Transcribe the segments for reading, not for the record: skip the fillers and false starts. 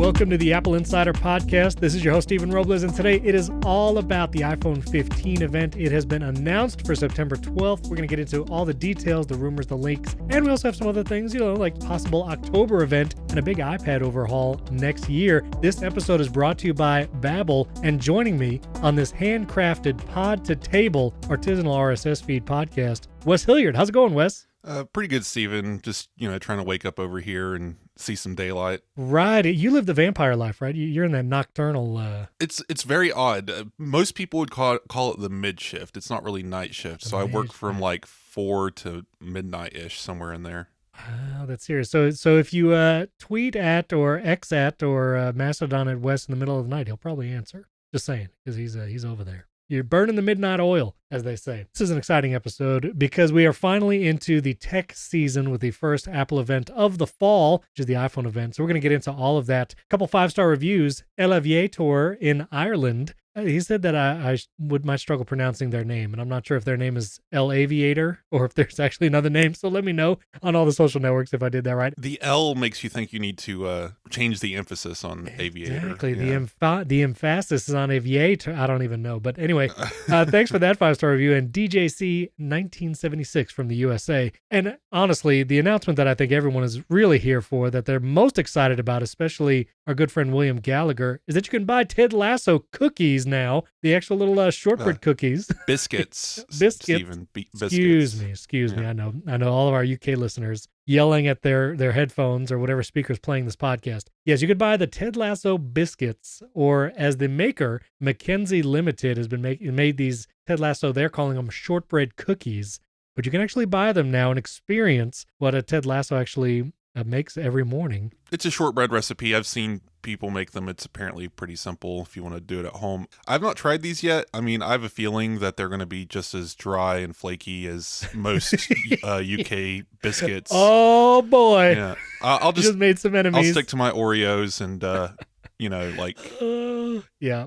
Welcome to the Apple Insider Podcast. This is your host, Stephen Robles, and today it is all about the iPhone 15 event. It has been announced for September 12th. We're going to get into all the details, the rumors, the leaks, and we also have some other things, like possible October event and a big iPad overhaul next year. This episode is brought to you by Babbel, and joining me on this handcrafted pod-to-table artisanal RSS feed podcast, Wes Hilliard. How's it going, Wes? Pretty good, Steven. Just, trying to wake up over here and see some daylight. Right. You live the vampire life, right? You're in that nocturnal... It's very odd. Most people would call it the mid shift. It's not really night shift. So I work from like 4 to midnight-ish, somewhere in there. Oh, that's serious. So if you tweet at or X at or Mastodon at Wes in the middle of the night, he'll probably answer. Just saying, because he's over there. You're burning the midnight oil, as they say. This is an exciting episode because we are finally into the tech season with the first Apple event of the fall, which is the iPhone event. So we're going to get into all of that. A couple 5-star reviews. El Aviator in Ireland. He said that I might struggle pronouncing their name, and I'm not sure if their name is El Aviator or if there's actually another name. So let me know on all the social networks if I did that right. The L makes you think you need to change the emphasis on aviator. Exactly. Yeah. The emphasis is on aviator. I don't even know. But anyway, thanks for that 5-star review. And DJC 1976 from the USA. And honestly, the announcement that I think everyone is really here for, that they're most excited about, especially our good friend William Gallagher, is that you can buy Ted Lasso cookies now, the actual little shortbread cookies. Biscuits. Biscuits. Steven, biscuits. Excuse me. I know all of our UK listeners yelling at their headphones or whatever speakers playing this podcast. Yes, you could buy the Ted Lasso biscuits, or as the maker, Mackenzie Limited has been made these Ted Lasso, they're calling them shortbread cookies, but you can actually buy them now and experience what a Ted Lasso actually makes every morning. It's a shortbread recipe. I've seen people make them. It's apparently pretty simple if you want to do it at home. I've not tried these yet. I mean, I have a feeling that they're going to be just as dry and flaky as most UK biscuits. Oh boy. Yeah. I'll just made some enemies. I'll stick to my Oreos and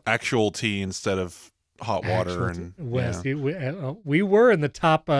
actual tea instead of hot water. Wes, we were in the top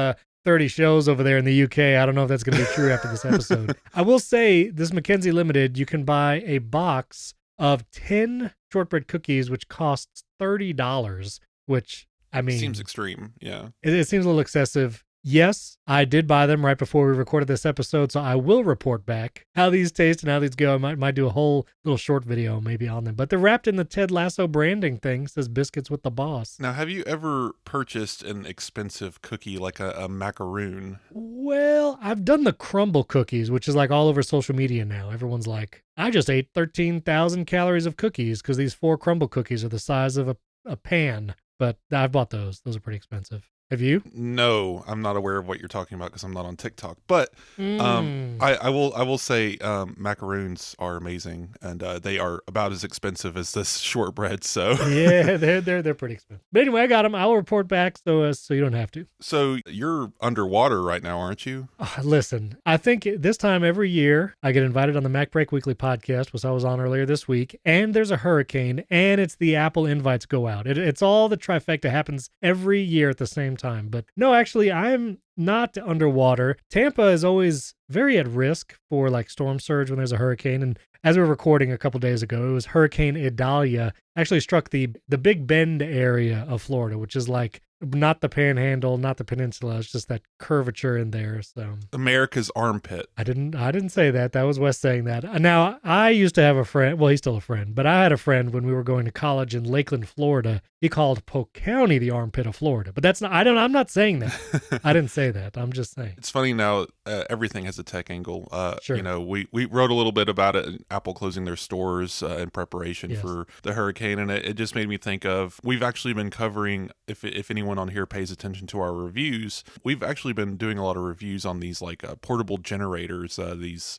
30 shows over there in the UK. I don't know if that's going to be true after this episode. I will say, this Mackenzie Limited, you can buy a box of 10 shortbread cookies, which costs $30, which, I mean... seems extreme, yeah. It seems a little excessive. Yes, I did buy them right before we recorded this episode, so I will report back how these taste and how these go. I might do a whole little short video maybe on them. But they're wrapped in the Ted Lasso branding thing. It says biscuits with the boss. Now, have you ever purchased an expensive cookie like a macaroon? Well, I've done the crumble cookies, which is like all over social media now. Everyone's like, I just ate 13,000 calories of cookies because these 4 crumble cookies are the size of a pan. But I've bought those. Those are pretty expensive. Have you? No, I'm not aware of what you're talking about because I'm not on TikTok. But I will say macaroons are amazing, and they are about as expensive as this shortbread. So yeah, they're pretty expensive. But anyway, I got them. I'll report back so you don't have to. So you're underwater right now, aren't you? Listen, I think this time every year I get invited on the Mac Break Weekly podcast, which I was on earlier this week, and there's a hurricane, and it's the Apple invites go out. It's all the trifecta happens every year at the same time. But no, actually, I'm not underwater. Tampa is always very at risk for like storm surge when there's a hurricane. And as we were recording a couple days ago, it was Hurricane Idalia actually struck the Big Bend area of Florida, which is like not the panhandle, not the peninsula. It's just that curvature in there. So America's armpit. I didn't say that. That was Wes saying that. Now, I used to have a friend. Well, he's still a friend, but I had a friend when we were going to college in Lakeland, Florida. He called Polk County the armpit of Florida. But that's not. I'm not saying that. I didn't say that. I'm just saying. It's funny now. Everything has a tech angle. Sure. We wrote a little bit about it. Apple closing their stores in preparation for the hurricane, and it just made me think of. We've actually been covering. If anyone on here pays attention to our reviews, we've actually been doing a lot of reviews on these like portable generators, these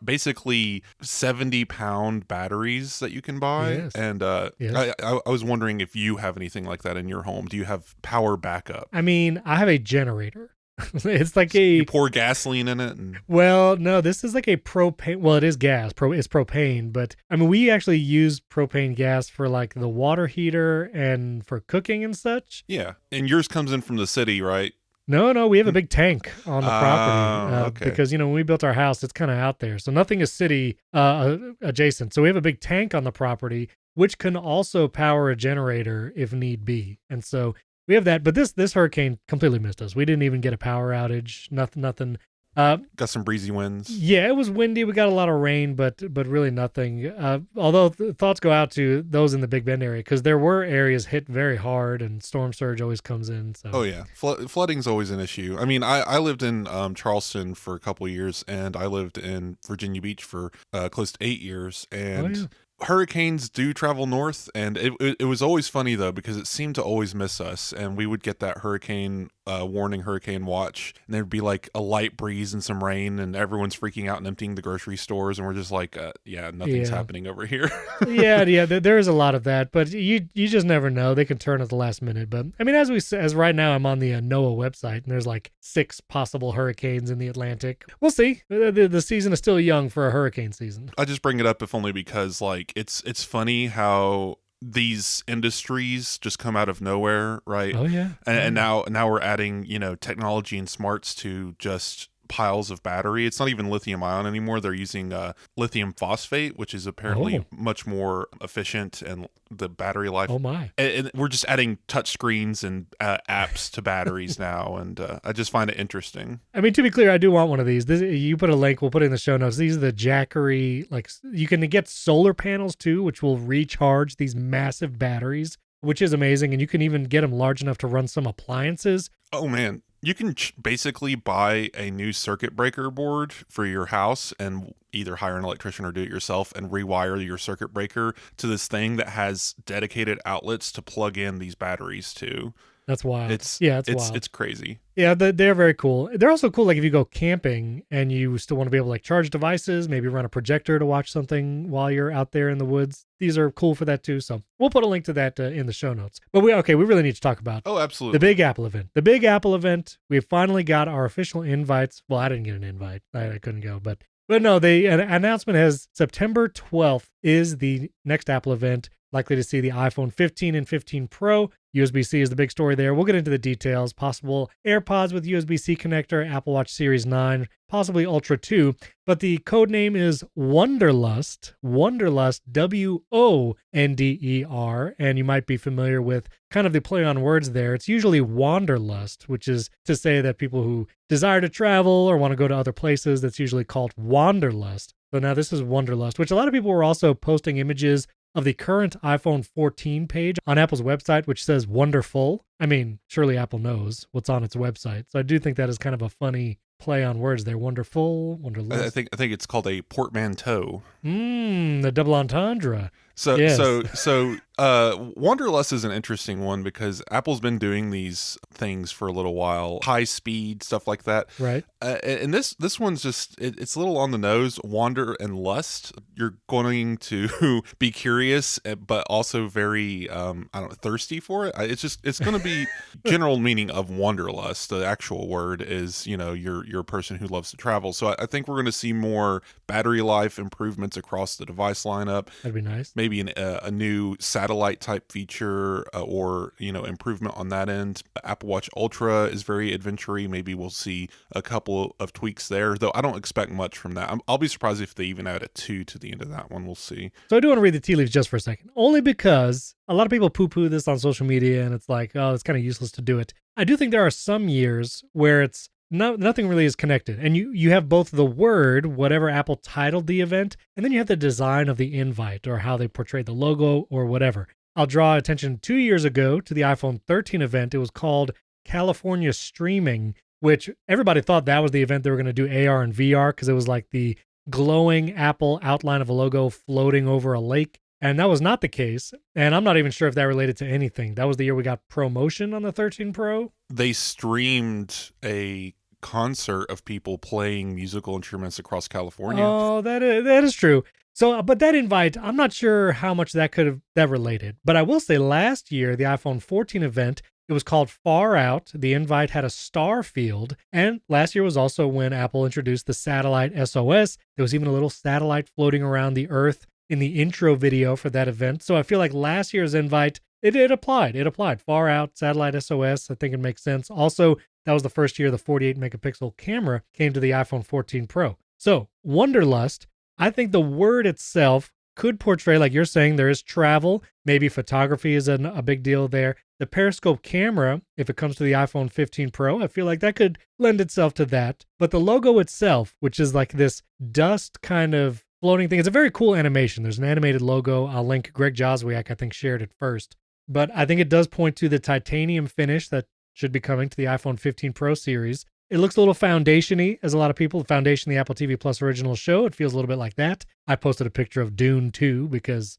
basically 70-pound batteries that you can buy. Yes. And Yes. I was wondering if you have anything like that in your home. Do you have power backup? I mean, I have a generator. It's like you pour gasoline in it. Well, no, this is like a propane. Well, it is gas. It's propane, but I mean, we actually use propane gas for like the water heater and for cooking and such. Yeah, and yours comes in from the city, right? No, we have a big tank on the property Okay. because, when we built our house, it's kind of out there. So nothing is city adjacent. So we have a big tank on the property, which can also power a generator if need be. And so we have that. But this hurricane completely missed us. We didn't even get a power outage. Nothing. Got some breezy winds. Yeah, it was windy. We got a lot of rain, but really nothing. Although thoughts go out to those in the Big Bend area because there were areas hit very hard, and storm surge always comes in. So. Oh yeah, flooding's always an issue. I mean, I lived in Charleston for a couple of years, and I lived in Virginia Beach for close to 8 years, and. Oh, yeah. Hurricanes do travel north, and it was always funny though because it seemed to always miss us, and we would get that hurricane warning, hurricane watch, and there'd be like a light breeze and some rain, and everyone's freaking out and emptying the grocery stores, and we're just like, nothing's happening over here. yeah, there is a lot of that, but you just never know. They can turn at the last minute. But I mean, as right now, I'm on the NOAA website, and there's like 6 possible hurricanes in the Atlantic. We'll see. The season is still young for a hurricane season. I just bring it up if only because like it's funny how these industries just come out of nowhere, right? Oh yeah. And now we're adding, technology and smarts to just piles of battery. It's not even lithium ion anymore. They're using lithium phosphate, which is apparently much more efficient and the battery life. Oh my! And we're just adding touch screens and apps to batteries now, and I just find it interesting. I mean, to be clear, I do want one of these. You put a link. We'll put it in the show notes. These are the Jackery. Like you can get solar panels too, which will recharge these massive batteries, which is amazing. And you can even get them large enough to run some appliances. Oh man. You can basically buy a new circuit breaker board for your house and either hire an electrician or do it yourself and rewire your circuit breaker to this thing that has dedicated outlets to plug in these batteries to. That's wild. It's wild. It's crazy. Yeah, they're very cool. They're also cool, like if you go camping and you still want to be able to like charge devices, maybe run a projector to watch something while you're out there in the woods. These are cool for that too. So we'll put a link to that in the show notes. But we really need to talk about absolutely the Big Apple event. The Big Apple event. We finally got our official invites. Well, I didn't get an invite. I couldn't go, but no, the announcement has September 12th is the next Apple event. Likely to see the iPhone 15 and 15 Pro. USB-C is the big story there. We'll get into the details. Possible AirPods with USB-C connector, Apple Watch Series 9, possibly Ultra 2. But the code name is Wonderlust. Wonderlust, WONDER. And you might be familiar with kind of the play on words there. It's usually Wanderlust, which is to say that people who desire to travel or want to go to other places, that's usually called Wanderlust. So now this is Wonderlust, which a lot of people were also posting images of the current iPhone 14 page on Apple's website, which says wonderful. I mean, surely Apple knows what's on its website. So I do think that is kind of a funny play on words there. Wonderful, Wonderlust. I think it's called a portmanteau. The double entendre. So yes. so Wonderlust is an interesting one because Apple's been doing these things for a little while, high speed stuff like that. Right. And this one's just it's a little on the nose. Wander and lust. You're going to be curious, but also very thirsty for it. It's going to be general meaning of wanderlust. The actual word is you're a person who loves to travel. So I think we're going to see more battery life improvements across the device lineup. That'd be nice. Maybe a new satellite type feature or improvement on that end. Apple Watch Ultra is very adventure-y. Maybe we'll see a couple of tweaks there, though I don't expect much from that. I'll be surprised if they even add a 2 to the end of that one. We'll see. So I do want to read the tea leaves just for a second, only because a lot of people poo-poo this on social media and it's like, oh, it's kind of useless to do it. I do think there are some years where it's nothing really is connected. And you have both the word, whatever Apple titled the event, and then you have the design of the invite or how they portray the logo or whatever. I'll draw attention 2 years ago to the iPhone 13 event. It was called California Streaming, which everybody thought that was the event they were going to do AR and VR because it was like the glowing Apple outline of a logo floating over a lake. And that was not the case. And I'm not even sure if that related to anything. That was the year we got ProMotion on the 13 Pro. They streamed a concert of people playing musical instruments across California. Oh, that is true. So, but that invite, I'm not sure how much that related. But I will say last year, the iPhone 14 event, it was called Far Out. The invite had a star field. And last year was also when Apple introduced the satellite SOS. There was even a little satellite floating around the Earth in the intro video for that event. So I feel like last year's invite It applied. It applied. Far out, satellite SOS. I think it makes sense. Also, that was the first year the 48 megapixel camera came to the iPhone 14 Pro. So, Wonderlust, I think the word itself could portray, like you're saying, there is travel. Maybe photography is a big deal there. The periscope camera, if it comes to the iPhone 15 Pro, I feel like that could lend itself to that. But the logo itself, which is like this dust kind of floating thing, it's a very cool animation. There's an animated logo. I'll link. Greg Joswiak, I think, shared it first. But I think it does point to the titanium finish that should be coming to the iPhone 15 Pro series. It looks a little foundation-y, as a lot of people. The foundation, the Apple TV Plus original show, it feels a little bit like that. I posted a picture of Dune 2 because,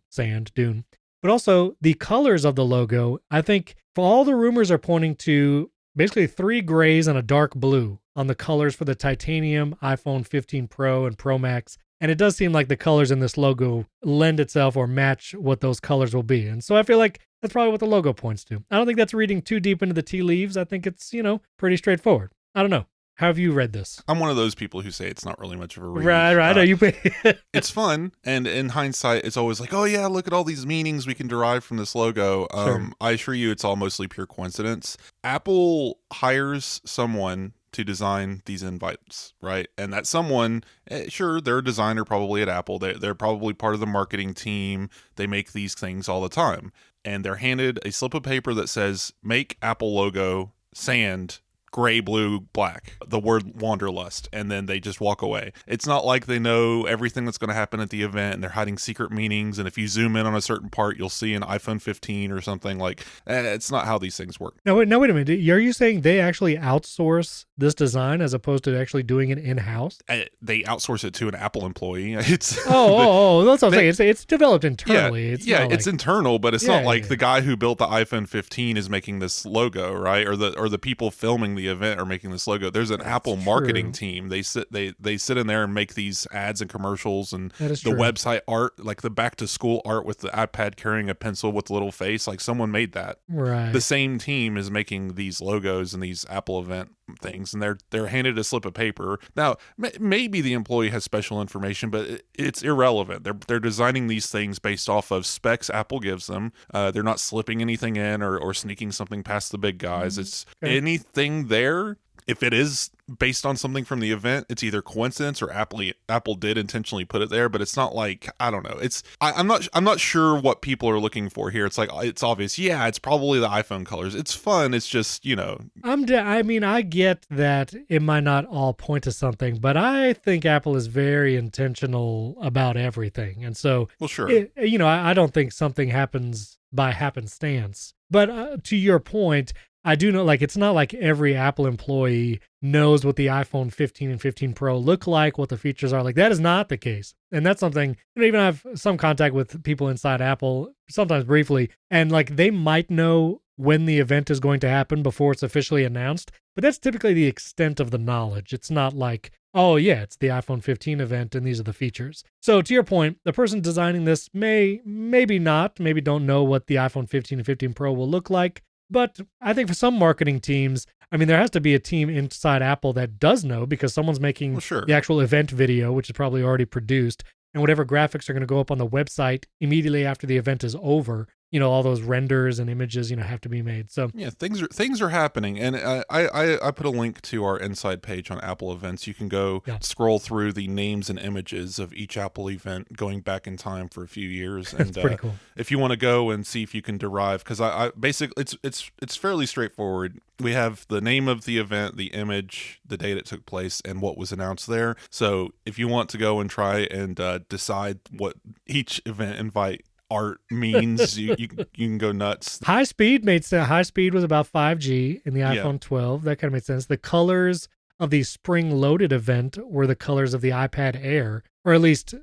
sand, Dune. But also, the colors of the logo, I think all the rumors are pointing to basically 3 grays and a dark blue on the colors for the titanium iPhone 15 Pro and Pro Max. And it does seem like the colors in this logo lend itself or match what those colors will be. And so I feel like that's probably what the logo points to. I don't think that's reading too deep into the tea leaves. I think it's, pretty straightforward. I don't know. How have you read this? I'm one of those people who say it's not really much of a read. Right. It's fun, and in hindsight, it's always like, oh yeah, look at all these meanings we can derive from this logo. Sure. I assure you, it's all mostly pure coincidence. Apple hires someone to design these invites, right? And that someone, sure, they're a designer probably at Apple. They're probably part of the marketing team. They make these things all the time, and they're handed a slip of paper that says, "Make Apple logo sand." Gray, blue, black, the word Wonderlust, and then they just walk away. It's not like they know everything that's going to happen at the event and they're hiding secret meanings, and if you zoom in on a certain part, you'll see an iPhone 15 or something. Like, it's not how these things work. No, wait a minute. Are you saying they actually outsource this design as opposed to actually doing it in-house? They outsource it to an Apple employee. It's that's what I'm saying. It's developed internally. It's internal, but it's not like the guy who built the iPhone 15 is making this logo, right? Or the people filming the event are making this logo. There's an Apple marketing team. They sit in there and make these ads and commercials and the website art, like the back to school art with the iPad carrying a pencil with a little face. Like someone made that. Right. The same team is making these logos and these Apple event things, and they're handed a slip of paper. Now, maybe the employee has special information, but it's irrelevant. They're designing these things based off of specs Apple gives them. They're not slipping anything in or sneaking something past the big guys. It's anything there. If it is based on something from the event, it's either coincidence or Apple did intentionally put it there, but it's not like, I don't know. I'm not sure what people are looking for here. It's like, it's obvious. Yeah, it's probably the iPhone colors. It's fun. It's just, I get that it might not all point to something, but I think Apple is very intentional about everything. And so, well, sure. I don't think something happens by happenstance. But to your point, I do know, like, it's not like every Apple employee knows what the iPhone 15 and 15 Pro look like, what the features are. Like, that is not the case. And that's something, even I have some contact with people inside Apple, sometimes briefly, and like they might know when the event is going to happen before it's officially announced, but that's typically the extent of the knowledge. It's not like, oh yeah, it's the iPhone 15 event and these are the features. So to your point, the person designing this maybe don't know what the iPhone 15 and 15 Pro will look like. But I think for some marketing teams, there has to be a team inside Apple that does know, because someone's making the actual event video, which is probably already produced, and whatever graphics are going to go up on the website immediately after the event is over. All those renders and images, have to be made. So yeah, things are happening, and I put a link to our inside page on Apple events. You can go scroll through the names and images of each Apple event going back in time for a few years, and that's pretty cool. If you want to go and see if you can derive, because I basically it's fairly straightforward. We have the name of the event, the image, the date it took place, and what was announced there. So if you want to go and try and decide what each event invite art means, you can go nuts. High speed made sense. High speed was about 5G in the iPhone 12. That kind of made sense. The colors of the spring loaded event were the colors of the iPad Air, or at least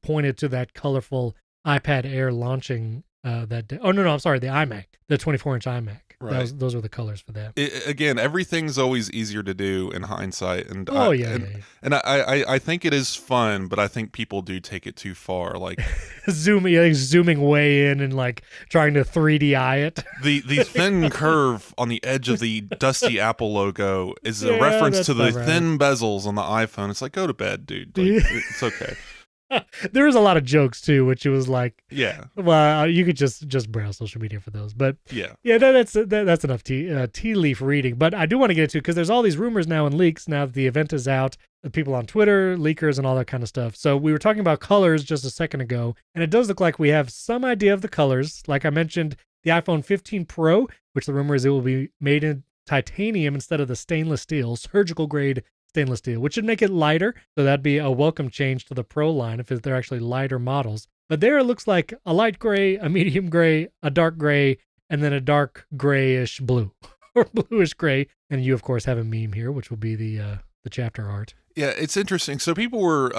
pointed to that colorful iPad Air launching that day. Oh no, I'm sorry, the iMac, the 24-inch iMac. Right. Those were the colors for that. Again, everything's always easier to do in hindsight, and and I think it is fun, but I think people do take it too far. Like zooming way in and like trying to 3D-eye it. The thin curve on the edge of the dusty Apple logo is a reference to the thin bezels on the iPhone. It's like, go to bed, dude. Like, it's okay. There was a lot of jokes too, which it was like, Yeah. well, you could just browse social media for those. But Yeah. that's enough tea leaf reading. But I do want to get into it because there's all these rumors now and leaks now that the event is out. The people on Twitter, leakers, and all that kind of stuff. So we were talking about colors just a second ago, and it does look like we have some idea of the colors. Like I mentioned, the iPhone 15 Pro, which the rumor is it will be made in titanium instead of the stainless steel, surgical grade stainless steel, which should make it lighter. So that'd be a welcome change to the Pro line if they're actually lighter models. But there it looks like a light gray, a medium gray, a dark gray, and then a dark grayish blue or bluish gray. And you, of course, have a meme here, which will be the chapter art. Yeah, it's interesting. So people were,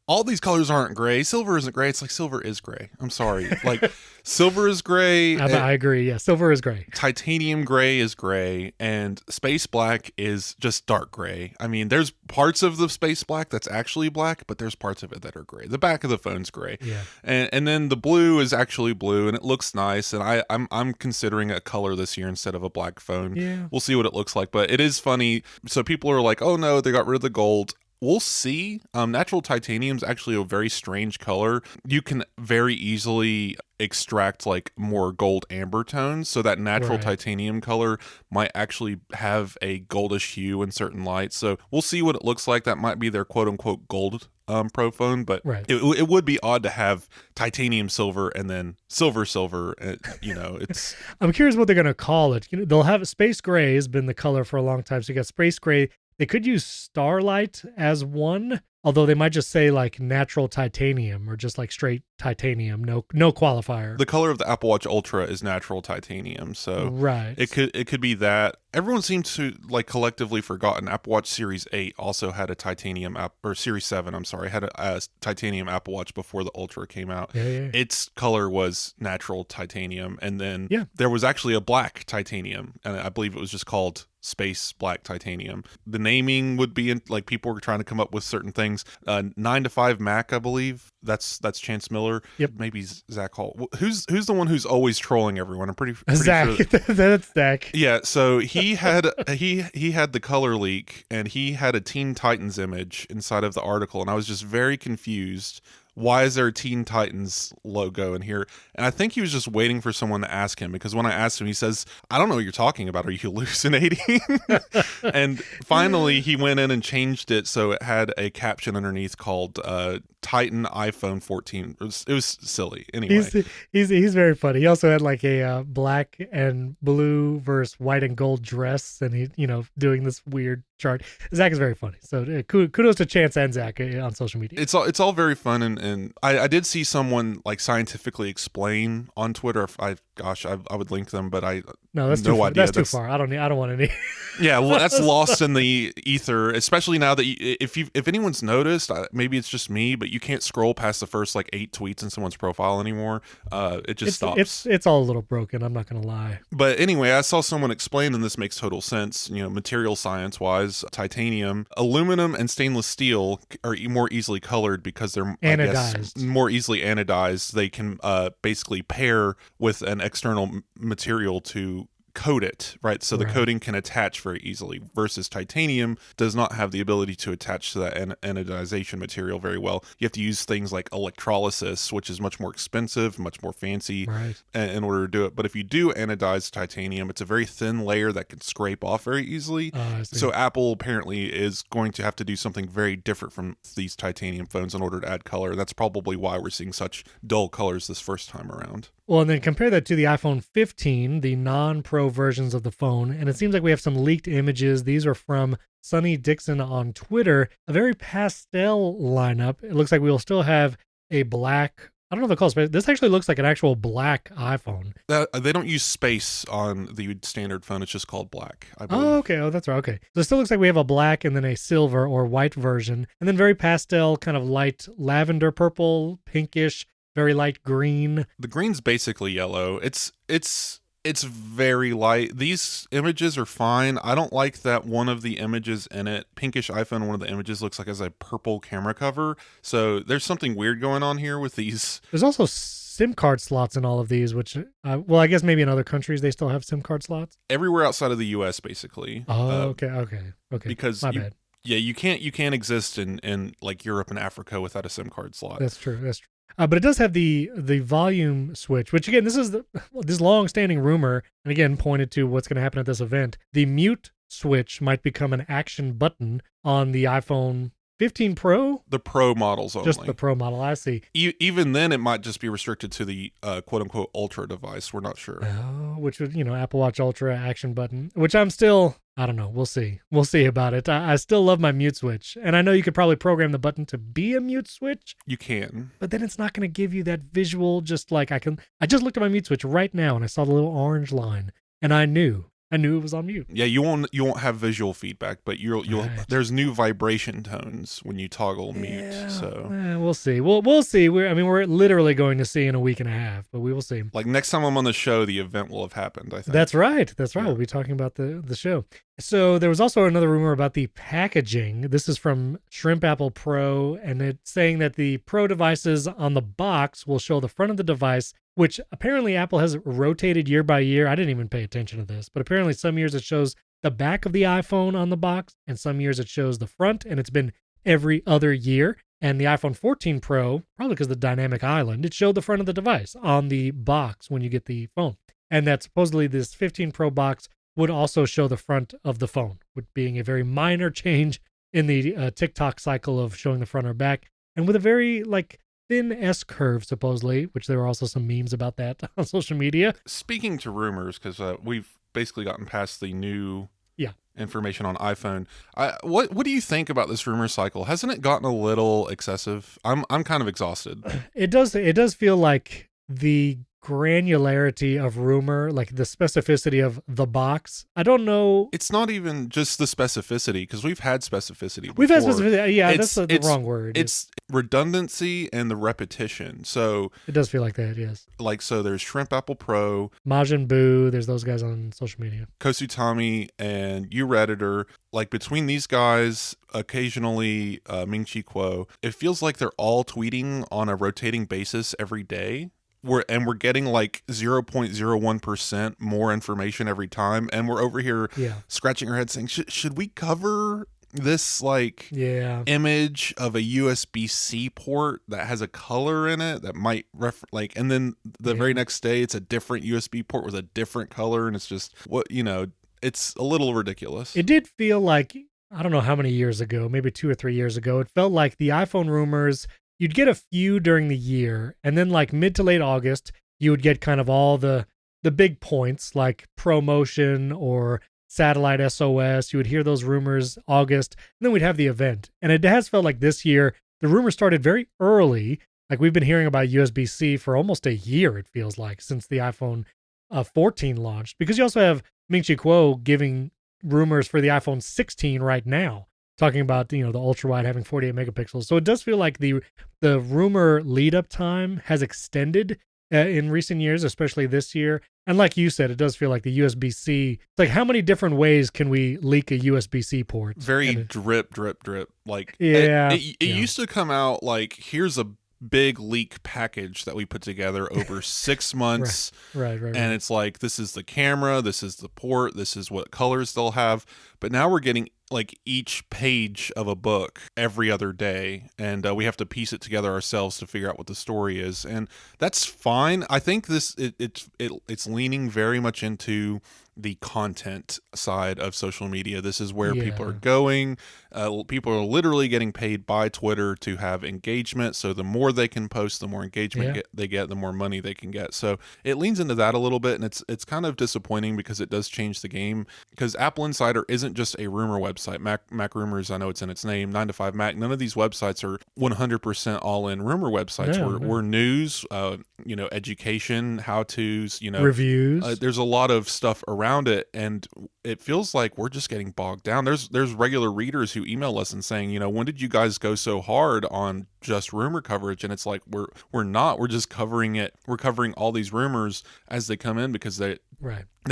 all these colors aren't gray. Silver isn't gray. It's like silver is gray. I'm sorry. Like silver is gray. I agree. Yeah, silver is gray. Titanium gray is gray, and space black is just dark gray. I mean, there's parts of the space black that's actually black, but there's parts of it that are gray. The back of the phone's gray. Yeah. And then the blue is actually blue, and it looks nice. And I'm considering a color this year instead of a black phone. Yeah. We'll see what it looks like, but it is funny. So people are like, oh no, they got rid of the gold. We'll see. Natural titanium is actually a very strange color. You can very easily extract like more gold amber tones, so that natural titanium color might actually have a goldish hue in certain lights. So we'll see what it looks like. That might be their quote unquote gold Pro phone, but it would be odd to have titanium silver and then silver. It's. I'm curious what they're going to call it. They'll have space gray has been the color for a long time. So you got space gray. They could use starlight as one, although they might just say like natural titanium or just like straight titanium, no qualifier. The color of the Apple Watch Ultra is natural titanium, so it could be that. Everyone seems to like collectively forgotten Apple Watch Series 8 also had a titanium or Series 7, I'm sorry, had a titanium Apple Watch before the Ultra came out. Yeah. Its color was natural titanium, and then there was actually a black titanium, and I believe it was just called space black titanium. The naming would be like people were trying to come up with certain things. 9 to 5 Mac, I believe. That's Chance Miller. Yep. Maybe Zach Hall. Who's the one who's always trolling everyone? I'm pretty Zach. sure That's Zach. Yeah. So he had he had the color leak, and he had a Teen Titans image inside of the article, and I was just very confused. Why is there a Teen Titans logo in here? And I think he was just waiting for someone to ask him, because when I asked him, he says, I don't know what you're talking about. Are you hallucinating? And finally, he went in and changed it so it had a caption underneath called Titan iPhone 14. It was silly. Anyway. He's very funny. He also had like a black and blue versus white and gold dress, and he, doing this weird chart. Zach is very funny. So kudos to Chance and Zach on social media. It's all very fun, and I did see someone like scientifically explain on Twitter. I would link them, but that's too far. That's too far. I don't want any. Yeah, well, that's lost in the ether, especially now that if anyone's noticed, maybe it's just me, but you can't scroll past the first like 8 tweets in someone's profile anymore. It just stops. It's all a little broken. I'm not gonna lie. But anyway, I saw someone explain, and this makes total sense. Material science wise, titanium, aluminum, and stainless steel are more easily colored because they're anodized. More easily anodized. They can basically pair with an external material to coat it, right? So the coating can attach very easily, versus titanium does not have the ability to attach to that anodization material very well. You have to use things like electrolysis, which is much more expensive, much more fancy in order to do it. But if you do anodize titanium, it's a very thin layer that can scrape off very easily. So Apple apparently is going to have to do something very different from these titanium phones in order to add color. That's probably why we're seeing such dull colors this first time around. Well, and then compare that to the iPhone 15, the non-Pro versions of the phone, and it seems like we have some leaked images. These are from Sonny Dixon on Twitter, a very pastel lineup. It looks like we will still have a black, I don't know if they call it space. This actually looks like an actual black iPhone. They don't use space on the standard phone. It's just called black, I believe. Oh, okay. Oh, that's right. Okay. So it still looks like we have a black and then a silver or white version, and then very pastel, kind of light lavender purple, pinkish, very light green. The green's basically yellow. It's very light. These images are fine. I don't like that one of the images in it, pinkish iPhone, one of the images looks like as a purple camera cover. So there's something weird going on here with these. There's also SIM card slots in all of these, which, I guess maybe in other countries they still have SIM card slots. Everywhere outside of the US, basically. Oh, okay. Because My bad. Yeah, you can't exist in like Europe and Africa without a SIM card slot. That's true. That's true. But it does have the volume switch, which again, this is this long-standing rumor, and again pointed to what's going to happen at this event. The mute switch might become an action button on the iPhone 15 Pro. The Pro models only. Just the Pro model. I see. Even then, it might just be restricted to the quote-unquote Ultra device. We're not sure. Oh, which would, Apple Watch Ultra action button, which I'm still, I don't know. We'll see. We'll see about it. I still love my mute switch. And I know you could probably program the button to be a mute switch. You can. But then it's not going to give you that visual, just like I just looked at my mute switch right now and I saw the little orange line and I knew it was on mute. Yeah, you won't have visual feedback, but you'll Right. there's new vibration tones when you toggle mute. Yeah. So We'll see. We'll see. We're literally going to see in a week and a half, but we will see. like next time I'm on the show, the event will have happened, I think. That's right. Yeah. We'll be talking about the show. So there was also another rumor about the packaging. This is from Shrimp Apple Pro, and it's saying that the Pro devices on the box will show the front of the device, which apparently Apple has rotated year by year. I didn't even pay attention to this, but apparently some years it shows the back of the iPhone on the box, and some years it shows the front, and it's been every other year. And the iPhone 14 Pro, probably because of the dynamic island, it showed the front of the device on the box when you get the phone. And that supposedly this 15 Pro box would also show the front of the phone, with being a very minor change in the TikTok cycle of showing the front or back, and with a very thin S curve, supposedly, which there were also some memes about that on social media. Speaking to rumors, because we've basically gotten past the new information on iPhone. What do you think about this rumor cycle? Hasn't it gotten a little excessive? I'm kind of exhausted. It does feel like the granularity of rumor, like the specificity of the box. I don't know. It's not even just the specificity, because we've had specificity before. We've had specificity. Yeah, that's the wrong word. It's redundancy and the repetition. So it does feel like that, yes. So there's Shrimp Apple Pro, Majin Buu, there's those guys on social media. Kosutami and URedditor. Like between these guys, occasionally Ming Chi Kuo, it feels like they're all tweeting on a rotating basis every day. We're getting like 0.01% more information every time, and we're over here scratching our heads saying, should we cover this image of a USB-C port that has a color in it that might and then the very next day it's a different USB port with a different color, and it's just it's a little ridiculous. It did feel like, I don't know how many years ago, maybe 2 or 3 years ago, it felt like the iPhone rumors, you'd get a few during the year, and then like mid to late August, you would get kind of all the big points like ProMotion or Satellite SOS. You would hear those rumors August, and then we'd have the event. And it has felt like this year, the rumors started very early. Like we've been hearing about USB-C for almost a year, it feels like, since the iPhone 14 launched. Because you also have Ming Chi Kuo giving rumors for the iPhone 16 right now, talking about the ultra wide having 48 megapixels. So it does feel like the rumor lead up time has extended in recent years, especially this year. And like you said, it does feel like the USB-C. It's like, how many different ways can we leak a USB-C port? Very drip. Like it used to come out like, here's a big leak package that we put together over 6 months. Right. And it's like, this is the camera, this is the port, this is what colors they'll have. But now we're getting like each page of a book every other day, and we have to piece it together ourselves to figure out what the story is, and that's fine. I think it's leaning very much into the content side of social media. This is where people are going. People are literally getting paid by Twitter to have engagement. So the more they can post, the more engagement they get, the more money they can get. So it leans into that a little bit, and it's kind of disappointing because it does change the game. Because AppleInsider isn't just a rumor website. Mac Rumors, I know it's in its name. 9 to 5 Mac. None of these websites are 100% all-in rumor websites. We're news, education, how-tos, reviews. There's a lot of stuff around it, and it feels like we're just getting bogged down. There's regular readers who email us and saying, when did you guys go so hard on just rumor coverage? And it's like, we're not. We're just covering it. We're covering all these rumors as they come in because they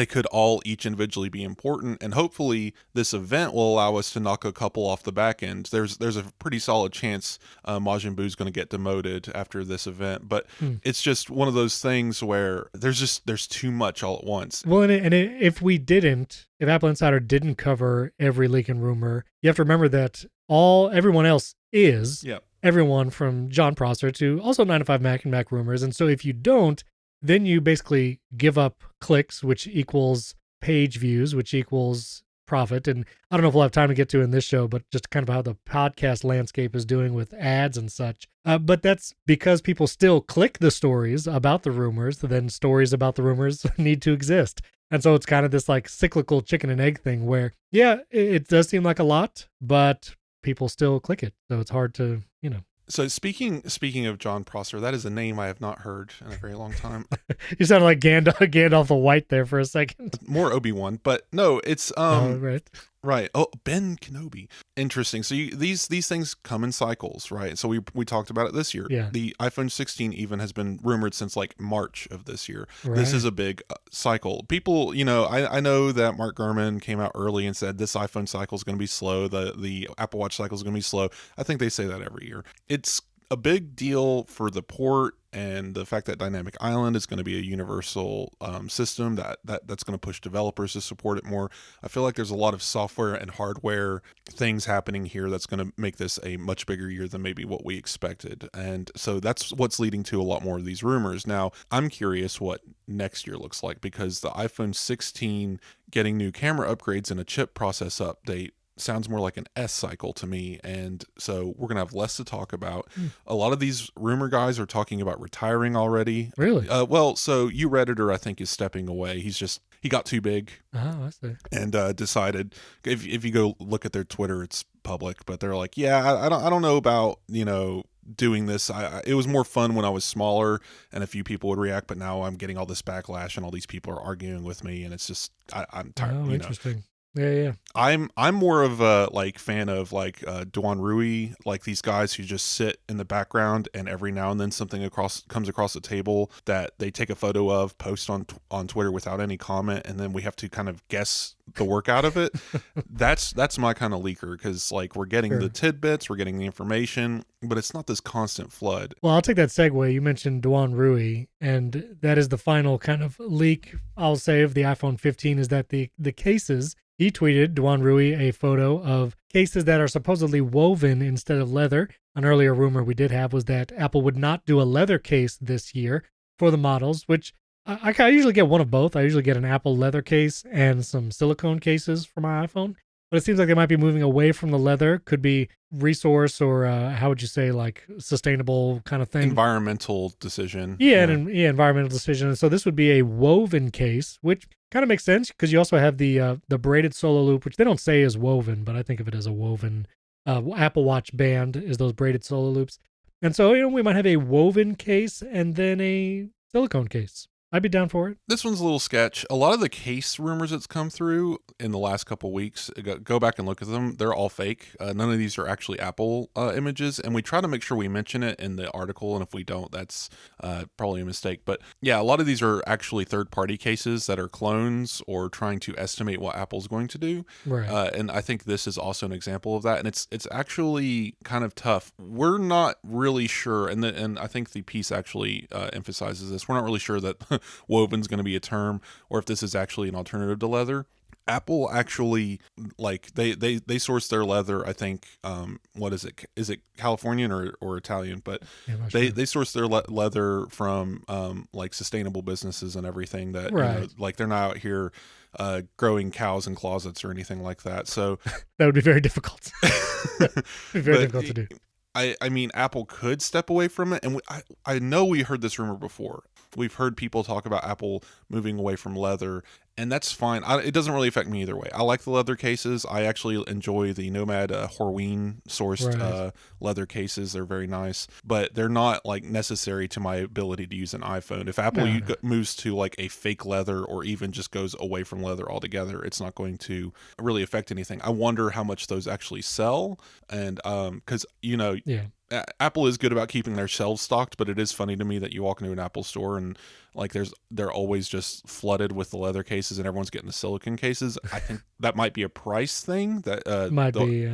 could all each individually be important, and hopefully this event will allow us to knock a couple off the back end. There's a pretty solid chance Majin Buu is going to get demoted after this event, but it's just one of those things where there's too much all at once. Well, and if we didn't, if Apple Insider didn't cover every leak and rumor, you have to remember that everyone else is everyone from John Prosser to also 9 to 5 Mac and Mac rumors. And so if you don't, then you basically give up clicks, which equals page views, which equals profit. And I don't know if we'll have time to get to in this show, but just kind of how the podcast landscape is doing with ads and such. But that's because people still click the stories about the rumors, then stories about the rumors need to exist. And so it's kind of this like cyclical chicken and egg thing where, yeah, it does seem like a lot, but people still click it. So it's hard to, So speaking of John Prosser, that is a name I have not heard in a very long time. You sounded like Gandalf the White there for a second. More Obi-Wan, but no, it's right. Right. Oh, Ben Kenobi. Interesting. So these things come in cycles, right? So we talked about it this year. Yeah. The iPhone 16 even has been rumored since like March of this year. Right. This is a big cycle. People, I know that Mark Gurman came out early and said this iPhone cycle is going to be slow. The Apple Watch cycle is going to be slow. I think they say that every year. It's a big deal for the port and the fact that Dynamic Island is going to be a universal system that's going to push developers to support it more. I feel like there's a lot of software and hardware things happening here that's going to make this a much bigger year than maybe what we expected. And so that's what's leading to a lot more of these rumors. Now, I'm curious what next year looks like because the iPhone 16 getting new camera upgrades and a chip process update sounds more like an S cycle to me, and so we're gonna have less to talk about. A lot of these rumor guys are talking about retiring already. Really? Well, so Redditor I think is stepping away. He got too big. Oh, I see. And decided if you go look at their Twitter, it's public, but they're like, yeah, I don't know about doing this. It was more fun when I was smaller and a few people would react, but now I'm getting all this backlash and all these people are arguing with me, and it's just I'm tired. Oh, interesting. Yeah. I'm more of a fan of Duan Rui, like these guys who just sit in the background and every now and then something comes across the table that they take a photo of, post on Twitter without any comment, and then we have to kind of guess the work out of it. That's my kind of leaker, because we're getting the tidbits, we're getting the information, but it's not this constant flood. Well, I'll take that segue. You mentioned Duan Rui, and that is the final kind of leak, I'll say, of the iPhone 15 is that the cases. He tweeted, Duan Rui, a photo of cases that are supposedly woven instead of leather. An earlier rumor we did have was that Apple would not do a leather case this year for the models, which I usually get one of both. I usually get an Apple leather case and some silicone cases for my iPhone. But it seems like they might be moving away from the leather. Could be resource or how would you say, sustainable kind of thing. Environmental decision. Yeah. Environmental decision. And so this would be a woven case, which kind of makes sense because you also have the braided solo loop, which they don't say is woven, but I think of it as a woven. Apple Watch band is those braided solo loops. And so, we might have a woven case and then a silicone case. I'd be down for it. This one's a little sketch. A lot of the case rumors that's come through in the last couple weeks, go back and look at them. They're all fake. None of these are actually Apple images, and we try to make sure we mention it in the article, and if we don't, that's probably a mistake. But yeah, a lot of these are actually third-party cases that are clones or trying to estimate what Apple's going to do. Right. And I think this is also an example of that, and it's actually kind of tough. We're not really sure, and I think the piece actually emphasizes this. We're not really sure that woven's going to be a term, or if this is actually an alternative to leather. Apple actually, they source their leather, I think, what is it? Is it Californian or Italian? But they source their leather from sustainable businesses and everything that, right. They're not out here growing cows in closets or anything like that. So that would be very difficult. Difficult to do. I mean, Apple could step away from it. And I know we heard this rumor before. We've heard people talk about Apple moving away from leather, and that's fine. It doesn't really affect me either way. I like the leather cases. I actually enjoy the Nomad Horween sourced leather cases. They're very nice, but they're not necessary to my ability to use an iPhone. If Apple moves to a fake leather or even just goes away from leather altogether, it's not going to really affect anything. I wonder how much those actually sell, and because Apple is good about keeping their shelves stocked, but it is funny to me that you walk into an Apple store and they're always just flooded with the leather cases and everyone's getting the silicone cases. I think that might be a price thing that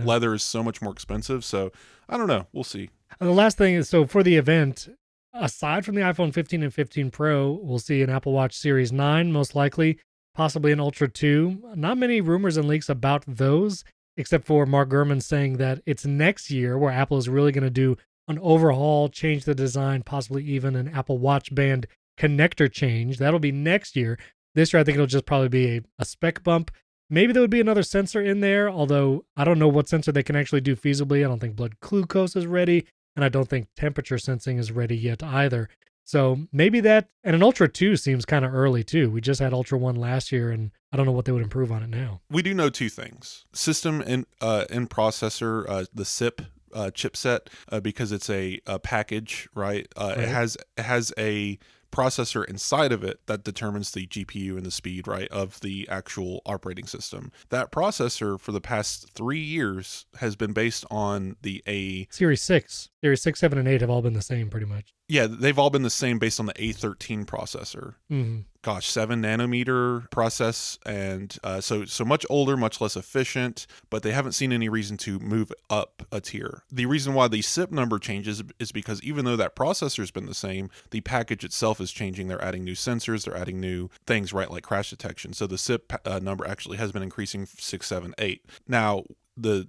leather is so much more expensive. So I don't know. We'll see. And the last thing is, so for the event, aside from the iPhone 15 and 15 Pro, we'll see an Apple Watch Series 9, most likely, possibly an Ultra 2. Not many rumors and leaks about those, except for Mark Gurman saying that it's next year where Apple is really going to do an overhaul, change the design, possibly even an Apple Watch Band connector change. That'll be next year. This year, I think it'll just probably be a spec bump. Maybe there would be another sensor in there, although I don't know what sensor they can actually do feasibly. I don't think blood glucose is ready, and I don't think temperature sensing is ready yet either. So maybe that, and an Ultra 2 seems kind of early too. We just had Ultra 1 last year, and I don't know what they would improve on it now. We do know two things. System in processor, the SIP chipset, because it's a package, right? Right. It has a processor inside of it that determines the GPU and the speed, right, of the actual operating system. That processor for the past 3 years has been based on the Series 6. Series 6, 7, and 8 have all been the same pretty much. Yeah, they've all been the same based on the A13 processor. Mm-hmm. Gosh, 7 nanometer process, and so much older, much less efficient, but they haven't seen any reason to move up a tier. The reason why the SIP number changes is because even though that processor's been the same, the package itself is changing. They're adding new sensors, they're adding new things, right, like crash detection. So the SIP number actually has been increasing 6, 7, 8. Now, the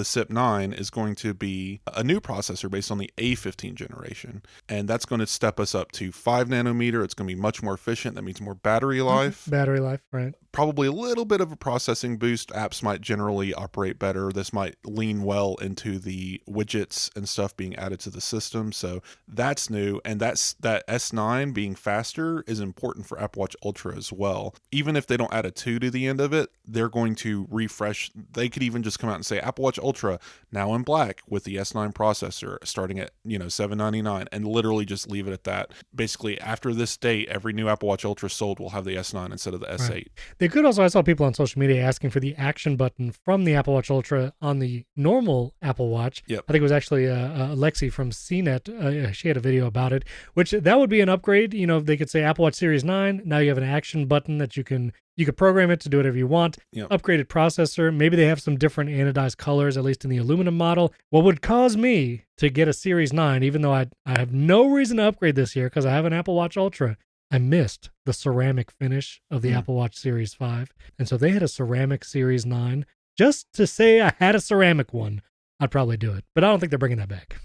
SIP 9 is going to be a new processor based on the A15 generation. And that's going to step us up to 5 nanometer. It's going to be much more efficient. That means more battery life. Battery life, right. Probably a little bit of a processing boost. Apps might generally operate better. This might lean well into the widgets and stuff being added to the system. So that's new. And that S9 being faster is important for Apple Watch Ultra as well. Even if they don't add a 2 to the end of it, they're going to refresh. They could even just come out and say Apple Watch Ultra now in black with the S9 processor starting at $799 and literally just leave it at that. Basically, after this date, every new Apple Watch Ultra sold will have the S9 instead of the S8. Right. They could also, I saw people on social media asking for the action button from the Apple Watch Ultra on the normal Apple Watch. Yep. I think it was actually Lexi from CNET. She had a video about it, which that would be an upgrade. They could say Apple Watch Series 9. Now you have an action button that you could program it to do whatever you want. Yep. Upgraded processor. Maybe they have some different anodized colors, at least in the aluminum model. What would cause me to get a Series 9, even though I have no reason to upgrade this year because I have an Apple Watch Ultra, I missed the ceramic finish of the Apple Watch Series 5. And so if they had a ceramic Series 9, just to say I had a ceramic one, I'd probably do it. But I don't think they're bringing that back.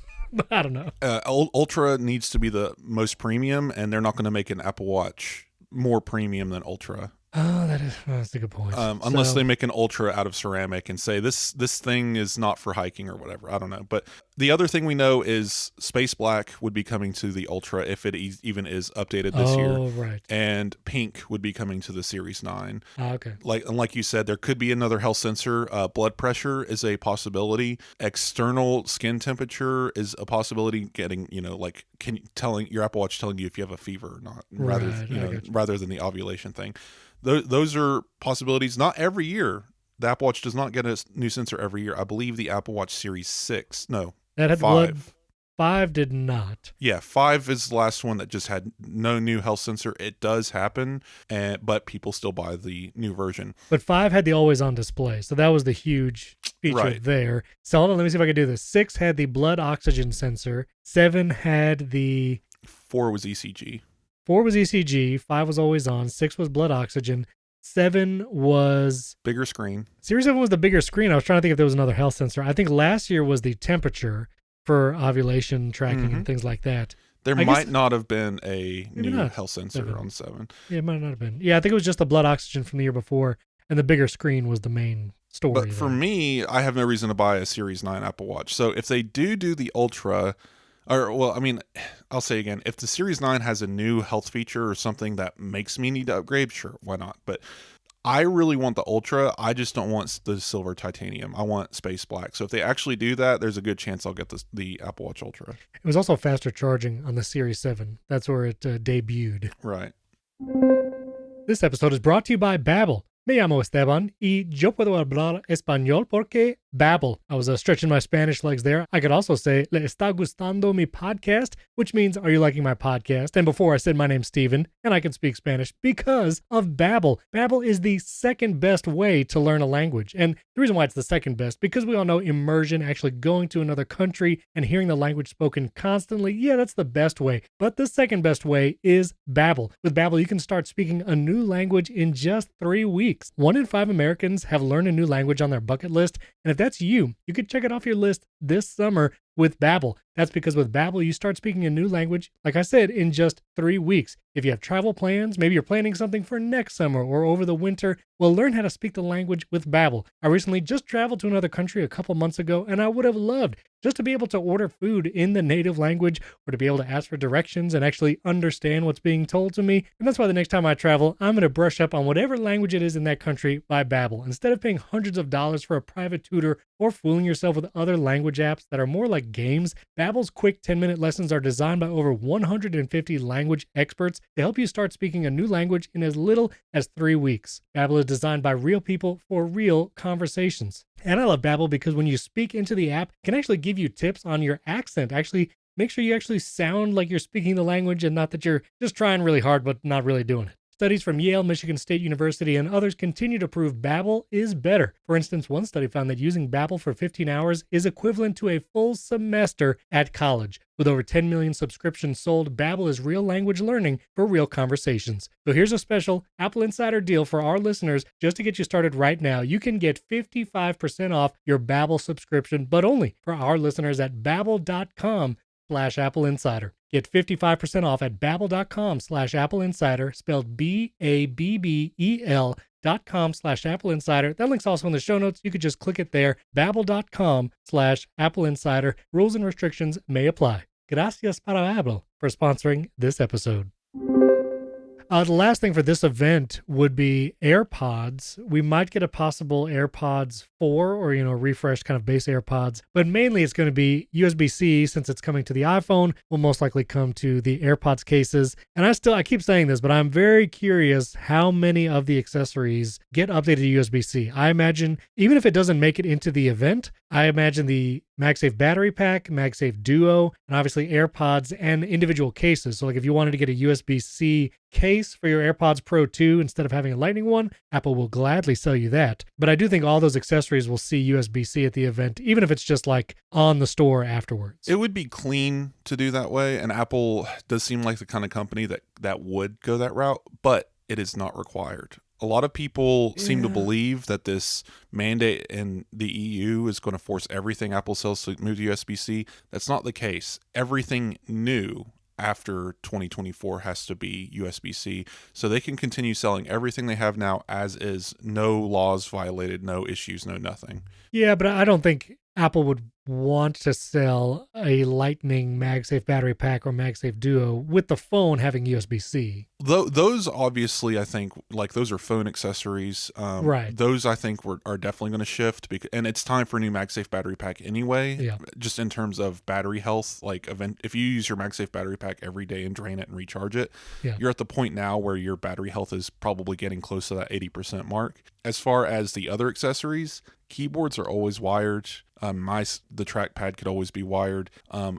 I don't know. Ultra needs to be the most premium, and they're not going to make an Apple Watch more premium than Ultra. Oh, that's a good point. Unless they make an Ultra out of ceramic and say this thing is not for hiking or whatever. I don't know. But the other thing we know is Space Black would be coming to the Ultra if it even is updated this year. Oh, right. And Pink would be coming to the Series 9. Okay. Like you said, there could be another health sensor. Blood pressure is a possibility. External skin temperature is a possibility. Getting, your Apple Watch telling you if you have a fever or not, rather than the ovulation thing. Those are possibilities. Not every year. The Apple Watch does not get a new sensor every year. I believe the Apple Watch Series 6. No, that had 5. blood. 5 did not. Yeah, 5 is the last one that just had no new health sensor. It does happen, but people still buy the new version. But 5 had the always-on display, so that was the huge feature there. So hold on, let me see if I can do this. 6 had the blood oxygen sensor. 7 had the... 4 was ECG. 4 was ECG, 5 was always on, 6 was blood oxygen, 7 was... bigger screen. Series 7 was the bigger screen. I was trying to think if there was another health sensor. I think last year was the temperature for ovulation tracking and things like that. There might not have been a new health sensor on 7. Yeah, it might not have been. Yeah, I think it was just the blood oxygen from the year before, and the bigger screen was the main story. But for me, I have no reason to buy a Series 9 Apple Watch. So if they do the Ultra... I'll say again, if the Series 9 has a new health feature or something that makes me need to upgrade, sure, why not? But I really want the Ultra. I just don't want the silver titanium. I want Space Black. So if they actually do that, there's a good chance I'll get the Apple Watch Ultra. It was also faster charging on the Series 7. That's where it debuted. Right. This episode is brought to you by Babbel. Me llamo Esteban y yo puedo hablar español porque Babbel. I was stretching my Spanish legs there. I could also say, ¿Le está gustando mi podcast? Which means, are you liking my podcast? And before I said my name's Steven, and I can speak Spanish because of Babbel. Babbel is the second best way to learn a language. And the reason why it's the second best, because we all know immersion, actually going to another country and hearing the language spoken constantly, yeah, that's the best way. But the second best way is Babbel. With Babbel, you can start speaking a new language in just 3 weeks. 1 in 5 Americans have learned a new language on their bucket list, and if that's you could check it off your list this summer with Babbel. That's because with Babbel, you start speaking a new language, like I said, in just 3 weeks. If you have travel plans, maybe you're planning something for next summer or over the winter, well, learn how to speak the language with Babbel. I recently just traveled to another country a couple months ago, and I would have loved just to be able to order food in the native language or to be able to ask for directions and actually understand what's being told to me. And that's why the next time I travel, I'm going to brush up on whatever language it is in that country by Babbel. Instead of paying hundreds of dollars for a private tutor or fooling yourself with other language apps that are more like games, Babbel's quick 10-minute lessons are designed by over 150 language experts to help you start speaking a new language in as little as 3 weeks. Babbel is designed by real people for real conversations. And I love Babbel because when you speak into the app, it can actually give you tips on your accent. Actually, make sure you actually sound like you're speaking the language and not that you're just trying really hard but not really doing it. Studies from Yale, Michigan State University, and others continue to prove Babbel is better. For instance, one study found that using Babbel for 15 hours is equivalent to a full semester at college. With over 10 million subscriptions sold, Babbel is real language learning for real conversations. So here's a special Apple Insider deal for our listeners. Just to get you started right now, you can get 55% off your Babbel subscription, but only for our listeners at babbel.com/AppleInsider. Get 55% off at babbel.com/AppleInsider, spelled BABBEL.com/AppleInsider. That link's also in the show notes. You could just click it there. Babbel.com/AppleInsider. Rules and restrictions may apply. Gracias para Babbel for sponsoring this episode. The last thing for this event would be AirPods. We might get a possible AirPods 4 or, refreshed kind of base AirPods, but mainly it's going to be USB-C since it's coming to the iPhone, will most likely come to the AirPods cases. And I keep saying this, but I'm very curious how many of the accessories get updated to USB-C. I imagine, even if it doesn't make it into the event, I imagine the MagSafe battery pack, MagSafe Duo, and obviously AirPods and individual cases. So like if you wanted to get a USB-C case for your AirPods Pro 2 instead of having a Lightning one, Apple will gladly sell you that. But I do think all those accessories will see USB-C at the event, even if it's just like on the store afterwards. It would be clean to do that way, and Apple does seem like the kind of company that would go that route, but it is not required. A lot of people seem to believe that this mandate in the EU is going to force everything Apple sells to move to USB-C. That's not the case. Everything new after 2024 has to be USB-C, so they can continue selling everything they have now as is, no laws violated, no issues, no nothing. Yeah, but I don't think Apple would want to sell a Lightning MagSafe battery pack or MagSafe Duo with the phone having USB-C. Those obviously, I think, like those are phone accessories. Right. Those I think are definitely going to shift, and it's time for a new MagSafe battery pack anyway. Yeah. Just in terms of battery health, like if you use your MagSafe battery pack every day and drain it and recharge it, you're at the point now where your battery health is probably getting close to that 80% mark. As far as the other accessories, keyboards are always wired. The trackpad could always be wired.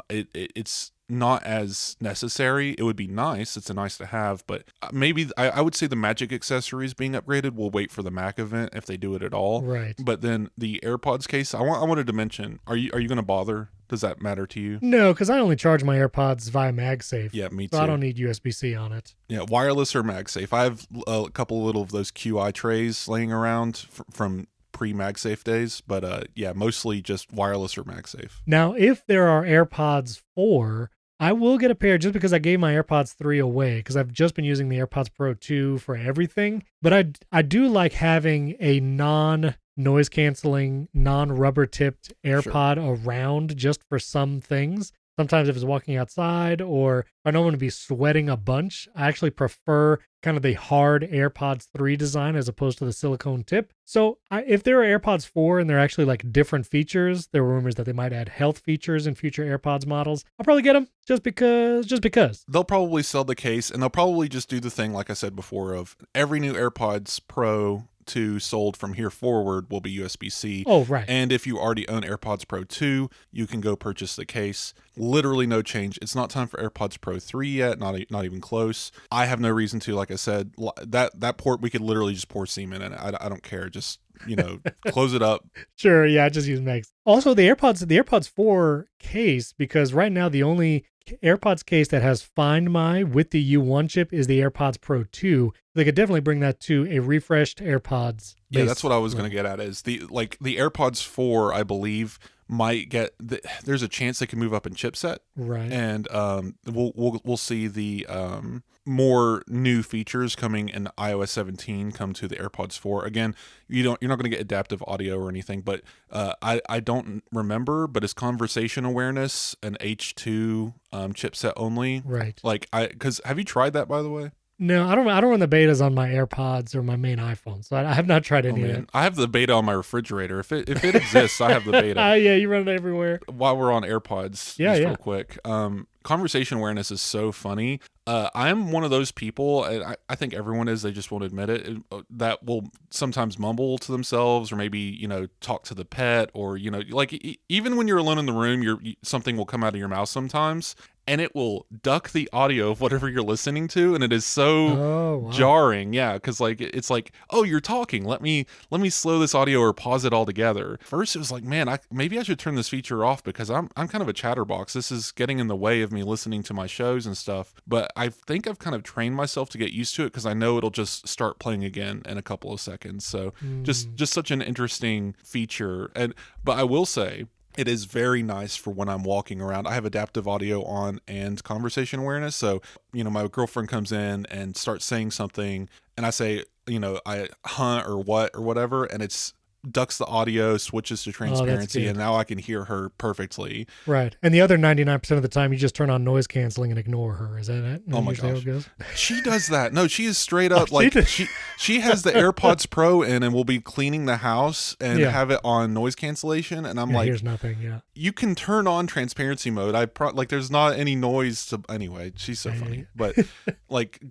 It's not as necessary. It would be nice. It's a nice to have, but maybe I would say the Magic accessories being upgraded will wait for the Mac event if they do it at all. Right. But then the AirPods case, I wanted to mention, are you going to bother? Does that matter to you? No, because I only charge my AirPods via MagSafe. Yeah, me too. So I don't need USB-C on it. Yeah, wireless or MagSafe. I have a couple little of those QI trays laying around from pre-MagSafe days, but mostly just wireless or MagSafe. Now, if there are AirPods 4, I will get a pair just because I gave my AirPods 3 away because I've just been using the AirPods Pro 2 for everything. But I do like having a non-noise canceling, non-rubber tipped AirPod around just for some things. Sometimes if it's walking outside or if I don't want to be sweating a bunch, I actually prefer kind of the hard AirPods 3 design as opposed to the silicone tip. So if there are AirPods 4 and they're actually like different features, there were rumors that they might add health features in future AirPods models. I'll probably get them just because. They'll probably sell the case and they'll probably just do the thing, like I said before, of every new AirPods Pro 2 sold from here forward will be USB-C. Oh, right. And if you already own AirPods Pro 2, you can go purchase the case. Literally no change. It's not time for AirPods Pro 3 yet, not even close. I have no reason to, like I said, that port, we could literally just pour semen in it. I don't care. Just, close it up. Sure, yeah, just use Max. Also, the AirPods 4 case, because right now the only AirPods case that has Find My with the U1 chip is the AirPods Pro 2. They could definitely bring that to a refreshed AirPods. Yeah, that's what I was going to get at, is the AirPods 4, I believe, might get there's a chance they can move up in chipset, right? And we'll see the more new features coming in iOS 17 come to the AirPods 4. Again, you're not going to get adaptive audio or anything, but I don't remember, but it's conversation awareness and H2 chipset only, right? Because have you tried that, by the way? No, I don't run the betas on my AirPods or my main iPhone, so I have not tried any of it. I have the beta on my refrigerator. If it exists, I have the beta. Yeah, you run it everywhere. While we're on AirPods, real quick, conversation awareness is so funny. I'm one of those people, and I think everyone is, they just won't admit it, that will sometimes mumble to themselves, or maybe, talk to the pet, or, even when you're alone in the room, something will come out of your mouth sometimes, and it will duck the audio of whatever you're listening to, and it is so jarring. Yeah, because it's like, oh, you're talking. Let me slow this audio or pause it altogether. First, it was like, man, maybe I should turn this feature off, because I'm kind of a chatterbox. This is getting in the way of me listening to my shows and stuff. But I think I've kind of trained myself to get used to it, because I know it'll just start playing again in a couple of seconds. So just such an interesting feature. But I will say, it is very nice for when I'm walking around. I have adaptive audio on and conversation awareness. So, my girlfriend comes in and starts saying something, and I say, I hunt or what or whatever, and it's ducks the audio, switches to transparency, and now I can hear her perfectly. Right. And the other 99% of the time, you just turn on noise canceling and ignore her. Is that it? Oh my gosh. How it goes? She does that. No, she is straight up she has the AirPods Pro in, and will be cleaning the house and have it on noise cancellation, and I'm like, here's nothing. Yeah. You can turn on transparency mode. There's not any noise to, anyway, she's so funny. But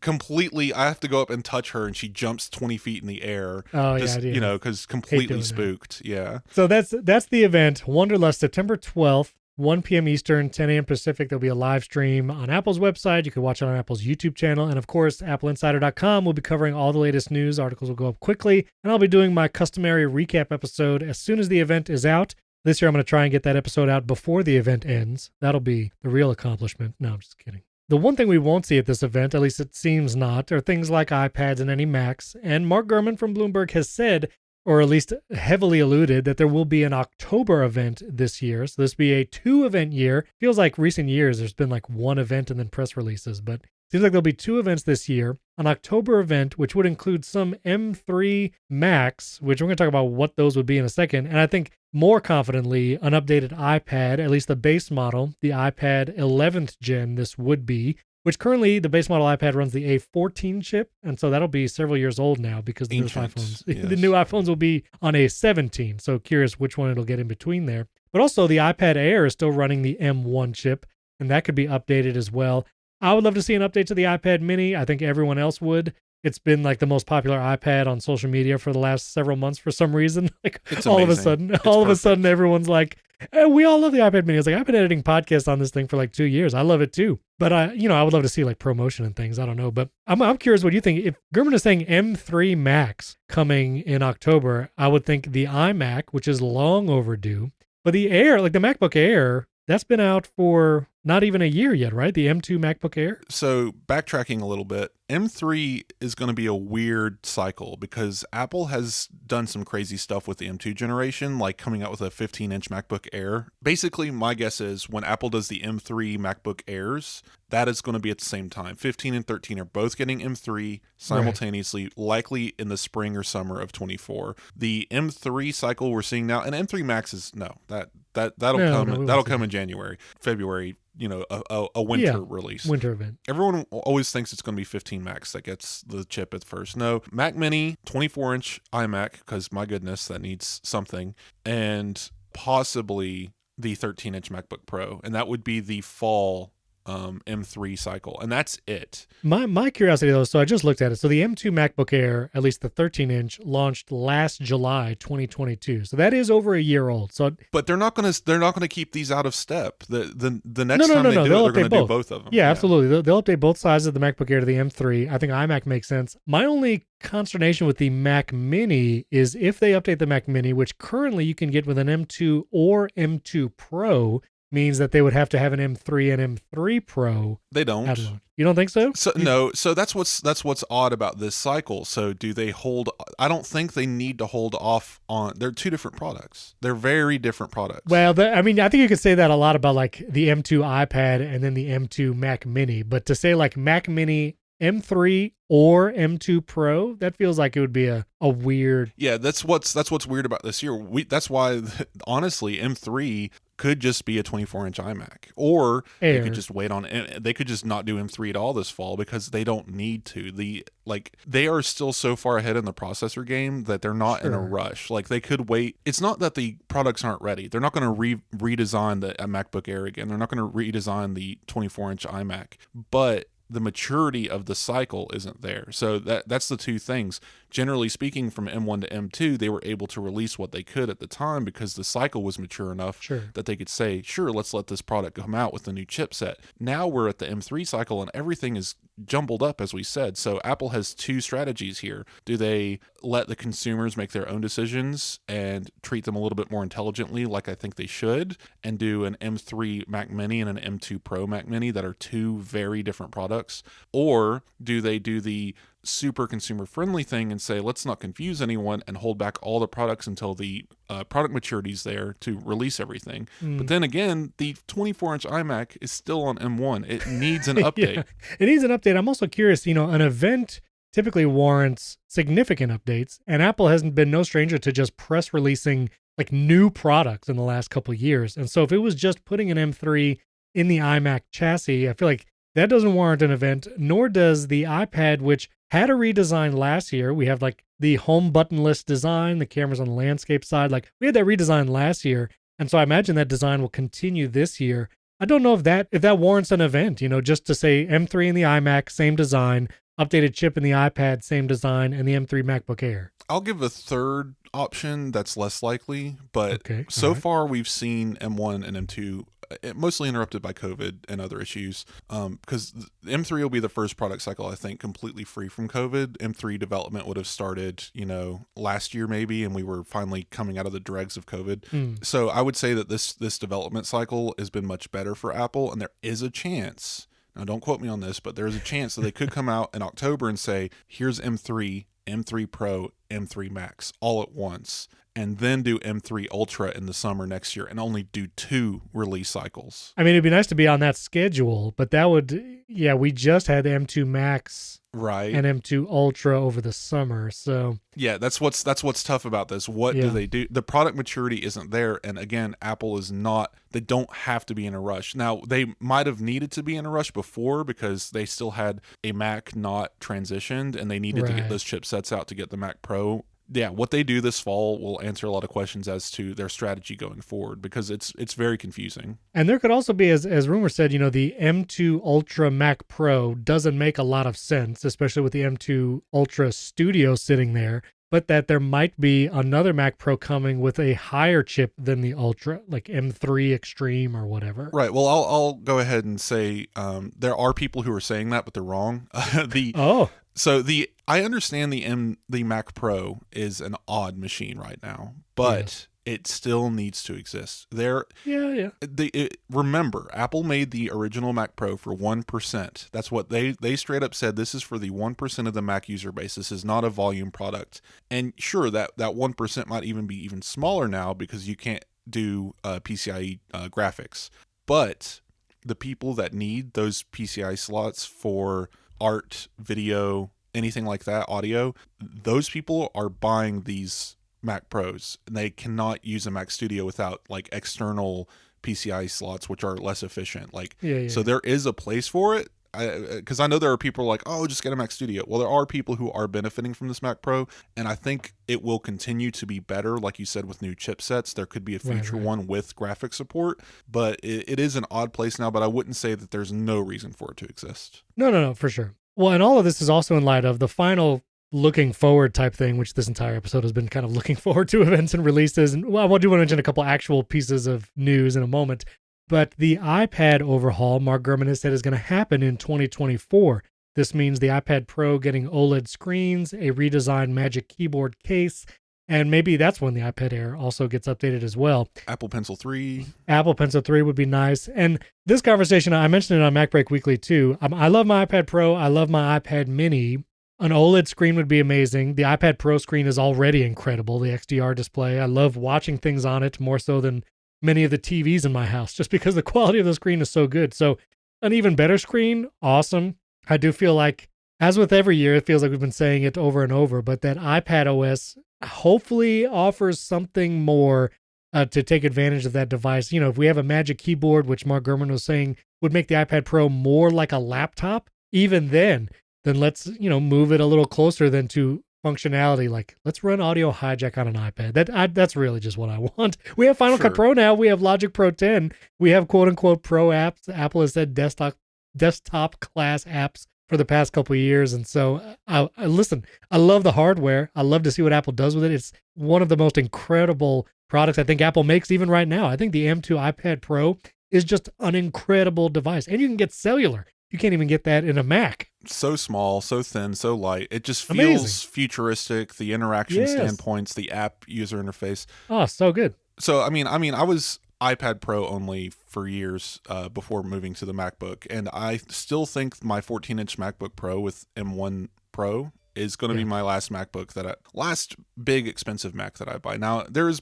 completely, I have to go up and touch her, and she jumps 20 feet in the air. Oh, just, because completely spooked. Yeah. So that's the event. Wonderlust, September 12th, 1 p.m. Eastern, 10 a.m. Pacific. There'll be a live stream on Apple's website. You can watch it on Apple's YouTube channel. And of course, AppleInsider.com will be covering all the latest news. Articles will go up quickly. And I'll be doing my customary recap episode as soon as the event is out. This year, I'm going to try and get that episode out before the event ends. That'll be the real accomplishment. No, I'm just kidding. The one thing we won't see at this event, at least it seems not, are things like iPads and any Macs. And Mark Gurman from Bloomberg has said, or at least heavily alluded, that there will be an October event this year. So this will be a 2-event year. Feels like recent years there's been like 1 event and then press releases, but seems like there'll be 2 events this year. An October event, which would include some M3 Macs, which we're going to talk about what those would be in a second. And I think more confidently, an updated iPad, at least the base model, the iPad 11th gen this would be, which currently the base model iPad runs the A14 chip, and so that'll be several years old now, because the new iPhones will be on A17. So curious which one it'll get in between there. But also the iPad Air is still running the M1 chip, and that could be updated as well. I would love to see an update to the iPad mini. I think everyone else would. It's been like the most popular iPad on social media for the last several months for some reason. All of a sudden, everyone's like, hey, we all love the iPad mini. I was like, I've been editing podcasts on this thing for like 2 years. I love it too. But I would love to see like promotion and things. I don't know. But I'm curious what you think. If Gurman is saying M3 Max coming in October, I would think the iMac, which is long overdue. But the Air, like the MacBook Air, that's been out for not even a year yet, right? The M2 MacBook Air? So backtracking a little bit, M3 is going to be a weird cycle, because Apple has done some crazy stuff with the M2 generation, like coming out with a 15-inch MacBook Air. Basically, my guess is when Apple does the M3 MacBook Airs, that is going to be at the same time. 15 and 13 are both getting M3 simultaneously, likely in the spring or summer of 24. The M3 cycle we're seeing now, and M3 Max is that'll come in January, February. A winter release. Winter event. Everyone always thinks it's going to be 15 Max that gets the chip at first. No, Mac Mini, 24-inch iMac, because my goodness, that needs something, and possibly the 13-inch MacBook Pro, and that would be the fall M3 cycle, and that's it. My curiosity though, so I just looked at it. So the M2 MacBook Air, at least the 13-inch, launched last July 2022. So that is over a year old. So, but they're not gonna keep these out of step. The next no, time they do it, they'll they're gonna update do both of them. Yeah, absolutely. They'll update both sides of the MacBook Air to the M3. I think iMac makes sense. My only consternation with the Mac Mini is if they update the Mac Mini, which currently you can get with an M2 or M2 Pro, means that they would have to have an M3 and M3 Pro. They don't. You don't think so? No. So that's what's odd about this cycle. So do they hold? I don't think they need to hold off on. They're two different products. They're very different products. Well, I think you could say that a lot about like the M2 iPad and then the M2 Mac Mini. But to say like Mac Mini M3 or M2 Pro, that feels like it would be a weird. Yeah, that's what's weird about this year. That's why honestly M3 could just be a 24-inch iMac, or Air. they could just wait on. They could just not do M3 at all this fall because they don't need to. They are still so far ahead in the processor game that they're not in a rush. Like they could wait. It's not that the products aren't ready. They're not going to redesign the MacBook Air again. They're not going to redesign the 24-inch iMac, but the maturity of the cycle isn't there. So that's the two things. Generally speaking, from M1 to M2, they were able to release what they could at the time because the cycle was mature enough that they could say, sure, let's let this product come out with the new chipset. Now we're at the M3 cycle and everything is jumbled up, as we said. So Apple has two strategies here. Do they let the consumers make their own decisions and treat them a little bit more intelligently, like I think they should, and do an M3 Mac Mini and an M2 Pro Mac Mini that are two very different products? Or do they do the super consumer friendly thing and say, let's not confuse anyone and hold back all the products until the product maturity is there to release everything? But then again, the 24-inch iMac is still on M1. It needs an update. Yeah, it needs an update. I'm also curious, an event typically warrants significant updates, and Apple hasn't been no stranger to just press releasing like new products in the last couple of years. And so if it was just putting an M3 in the iMac chassis, I feel like that doesn't warrant an event, nor does the iPad, which had a redesign last year. We have like the home buttonless design, the cameras on the landscape side. Like we had that redesign last year. And so I imagine that design will continue this year. I don't know if that warrants an event, just to say M3 in the iMac, same design, updated chip in the iPad, same design, and the M3 MacBook Air. I'll give a third option that's less likely, but so far we've seen M1 and M2 mostly interrupted by COVID and other issues, because M3 will be the first product cycle, I think, completely free from COVID. M3 development would have started, last year maybe, and we were finally coming out of the dregs of COVID. So I would say that this development cycle has been much better for Apple, and there is a chance, now don't quote me on this, but there is a chance that they could come out in October and say, here's M3, M3 Pro, M3 Max all at once, and then do M3 Ultra in the summer next year and only do 2 release cycles. I mean, it'd be nice to be on that schedule, but that would, we just had M2 Max and M2 Ultra over the summer. So yeah, that's what's tough about this. What do they do? The product maturity isn't there. And again, Apple is not, they don't have to be in a rush. Now, they might have needed to be in a rush before because they still had a Mac not transitioned and they needed to get those chipsets out to get the Mac Pro. Yeah, what they do this fall will answer a lot of questions as to their strategy going forward, because it's very confusing. And there could also be, as rumor said, the M2 Ultra Mac Pro doesn't make a lot of sense, especially with the M2 Ultra Studio sitting there, but that there might be another Mac Pro coming with a higher chip than the Ultra, like M3 Extreme or whatever. Right. Well, I'll go ahead and say there are people who are saying that, but they're wrong. So I understand the Mac Pro is an odd machine right now, but it still needs to exist. Remember, Apple made the original Mac Pro for 1%. That's what they straight up said. This is for the 1% of the Mac user base. This is not a volume product. And sure, that 1% might even be even smaller now because you can't do PCIe graphics. But the people that need those PCI slots for art, video, anything like that, audio, those people are buying these Mac Pros, and they cannot use a Mac Studio without like external PCI slots, which are less efficient. So there is a place for it. because I know there are people like, oh, just get a Mac Studio. Well, there are people who are benefiting from this Mac Pro, and I think it will continue to be better. Like you said, with new chipsets, there could be a future one with graphic support, but it is an odd place now, but I wouldn't say that there's no reason for it to exist. No, for sure. Well, and all of this is also in light of the final looking forward type thing, which this entire episode has been kind of looking forward to events and releases. And well, I do want to mention a couple actual pieces of news in a moment. But the iPad overhaul, Mark Gurman has said, is going to happen in 2024. This means the iPad Pro getting OLED screens, a redesigned Magic Keyboard case, and maybe that's when the iPad Air also gets updated as well. Apple Pencil 3. Apple Pencil 3 would be nice. And this conversation, I mentioned it on MacBreak Weekly too. I love my iPad Pro. I love my iPad Mini. An OLED screen would be amazing. The iPad Pro screen is already incredible, the XDR display. I love watching things on it more so than many of the TVs in my house, just because the quality of the screen is so good. So an even better screen, awesome. I do feel like, as with every year, it feels like we've been saying it over and over, but that iPad OS hopefully offers something more to take advantage of that device. You know, if we have a Magic Keyboard, which Mark Gurman was saying would make the iPad Pro more like a laptop, even then let's, move it a little closer than to functionality. Like, let's run Audio Hijack on an iPad. That's really just what I want. We have Final Cut Pro now. We have Logic Pro 10. We have quote unquote pro apps. Apple has said desktop class apps for the past couple of years. And so I listen, I love the hardware. I love to see what Apple does with it. It's one of the most incredible products I think Apple makes even right now. I think the M2 iPad Pro is just an incredible device. And you can get cellular. You can't even get that in a Mac. So small, so thin, so light. It just feels futuristic. The interaction standpoints, the app user interface. Oh, so good. So, I was iPad Pro only for years before moving to the MacBook. And I still think my 14-inch MacBook Pro with M1 Pro is going to be my last MacBook last big expensive Mac that I buy. Now there'll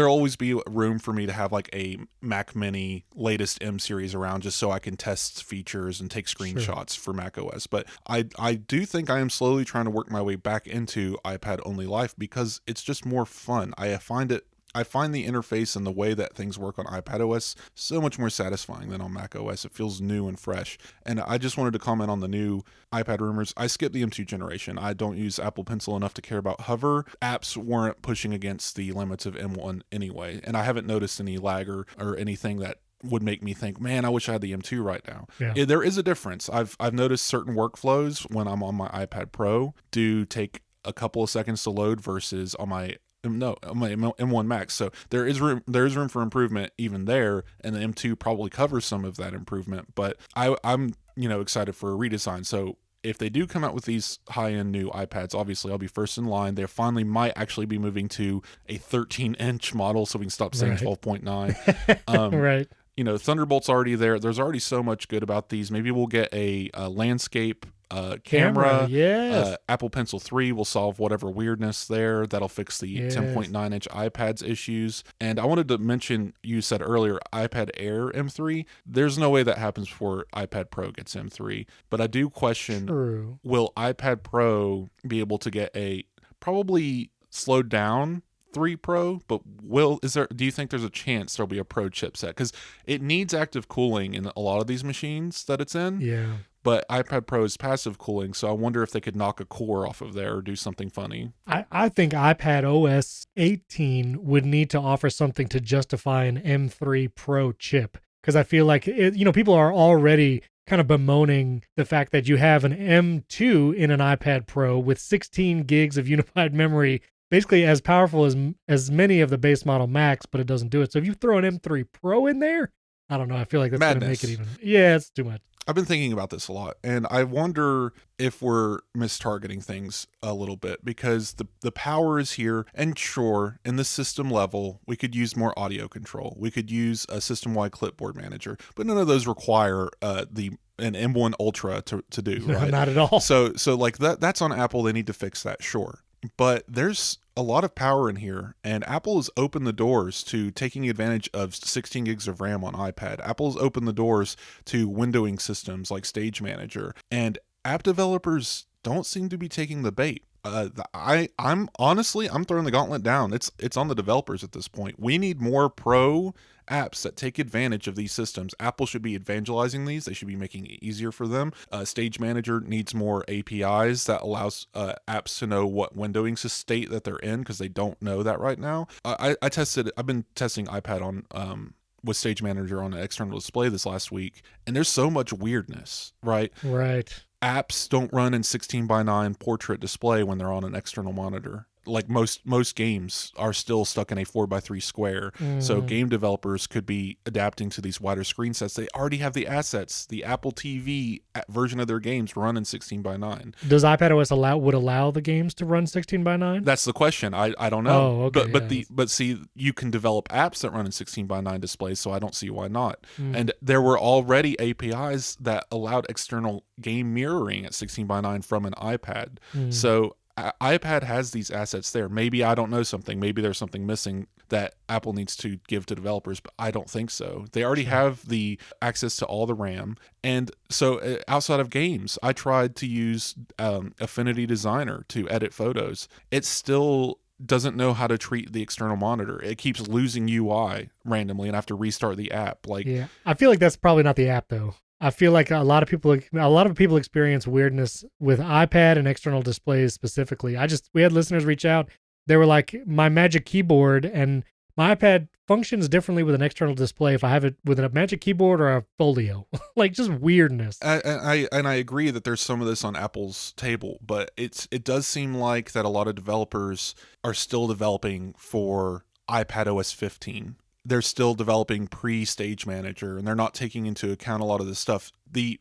always be room for me to have like a Mac Mini latest M series around just so I can test features and take screenshots for macOS. But I do think I am slowly trying to work my way back into iPad only life because it's just more fun. I find the interface and the way that things work on iPadOS so much more satisfying than on macOS. It feels new and fresh. And I just wanted to comment on the new iPad rumors. I skipped the M2 generation. I don't use Apple Pencil enough to care about Hover. Apps weren't pushing against the limits of M1 anyway. And I haven't noticed any lag or anything that would make me think, man, I wish I had the M2 right now. Yeah. There is a difference. I've noticed certain workflow when I'm on my iPad Pro do take a couple of seconds to load versus on my M1 Max. So there is room for improvement even there, and the M2 probably covers some of that improvement. But I'm excited for a redesign. So if they do come out with these high-end new iPads, obviously I'll be first in line. They finally might actually be moving to a 13-inch model, so we can stop saying 12.9. Right. Thunderbolt's already there. There's already so much good about these. Maybe we'll get a landscape camera. Yes. Apple Pencil 3 will solve whatever weirdness there. That'll fix the 10.9-inch iPads issues. And I wanted to mention, you said earlier, iPad Air M3. There's no way that happens before iPad Pro gets M3. But I do question, will iPad Pro be able to get a probably slowed down 3 Pro, but do you think there's a chance there'll be a Pro chipset? Because it needs active cooling in a lot of these machines that it's in. Yeah. But iPad Pro is passive cooling, so I wonder if they could knock a core off of there or do something funny. I think iPad OS 18 would need to offer something to justify an M3 Pro chip, because I feel like people are already kind of bemoaning the fact that you have an M2 in an iPad Pro with 16 gigs of unified memory, basically as powerful as many of the base model Macs, but it doesn't do it. So if you throw an M3 Pro in there, I don't know. I feel like that's going to make it even. Yeah, it's too much. I've been thinking about this a lot, and I wonder if we're mistargeting things a little bit, because the power is here, and sure, in the system level, we could use more audio control. We could use a system-wide clipboard manager, but none of those require an M1 Ultra to do, right? Not at all. So like that's on Apple. They need to fix that, sure. But there's a lot of power in here, and Apple has opened the doors to taking advantage of 16 gigs of RAM on iPad. Apple's opened the doors to windowing systems like Stage Manager, and app developers don't seem to be taking the bait. I'm honestly, I'm throwing the gauntlet down. It's on the developers at this point. We need more pro apps that take advantage of these systems. Apple should be evangelizing these. They should be making it easier for them. Stage Manager needs more APIs that allows apps to know what windowing state that they're in, because they don't know that right now. I've been testing iPad on with Stage Manager on an external display this last week, and there's so much weirdness, right? Right. Apps don't run in 16:9 portrait display when they're on an external monitor. Like most games are still stuck in a 4:3 square. So game developers could be adapting to these wider screen sets. They already have the assets. The Apple TV version of their games run in 16:9. Does iPadOS allow the games to run 16:9? That's the question. I don't know. Oh, okay. But see, you can develop apps that run in 16:9 displays, so I don't see why not. And there were already APIs that allowed external game mirroring at 16:9 from an iPad. So iPad has these assets there. Maybe I don't know something. Maybe there's something missing that Apple needs to give to developers, but I don't think so. They already have the access to all the RAM. And so outside of games, I tried to use Affinity Designer to edit photos. It still doesn't know how to treat the external monitor. It keeps losing UI randomly, and I have to restart the app. Yeah, I feel like that's probably not the app though. I feel like a lot of people experience weirdness with iPad and external displays specifically. We had listeners reach out. They were like, my Magic Keyboard and my iPad functions differently with an external display if I have it with a Magic Keyboard or a Folio. Like, just weirdness. I agree that there's some of this on Apple's table, but it does seem like that a lot of developers are still developing for iPadOS 15. They're still developing pre-Stage Manager, and they're not taking into account a lot of this stuff.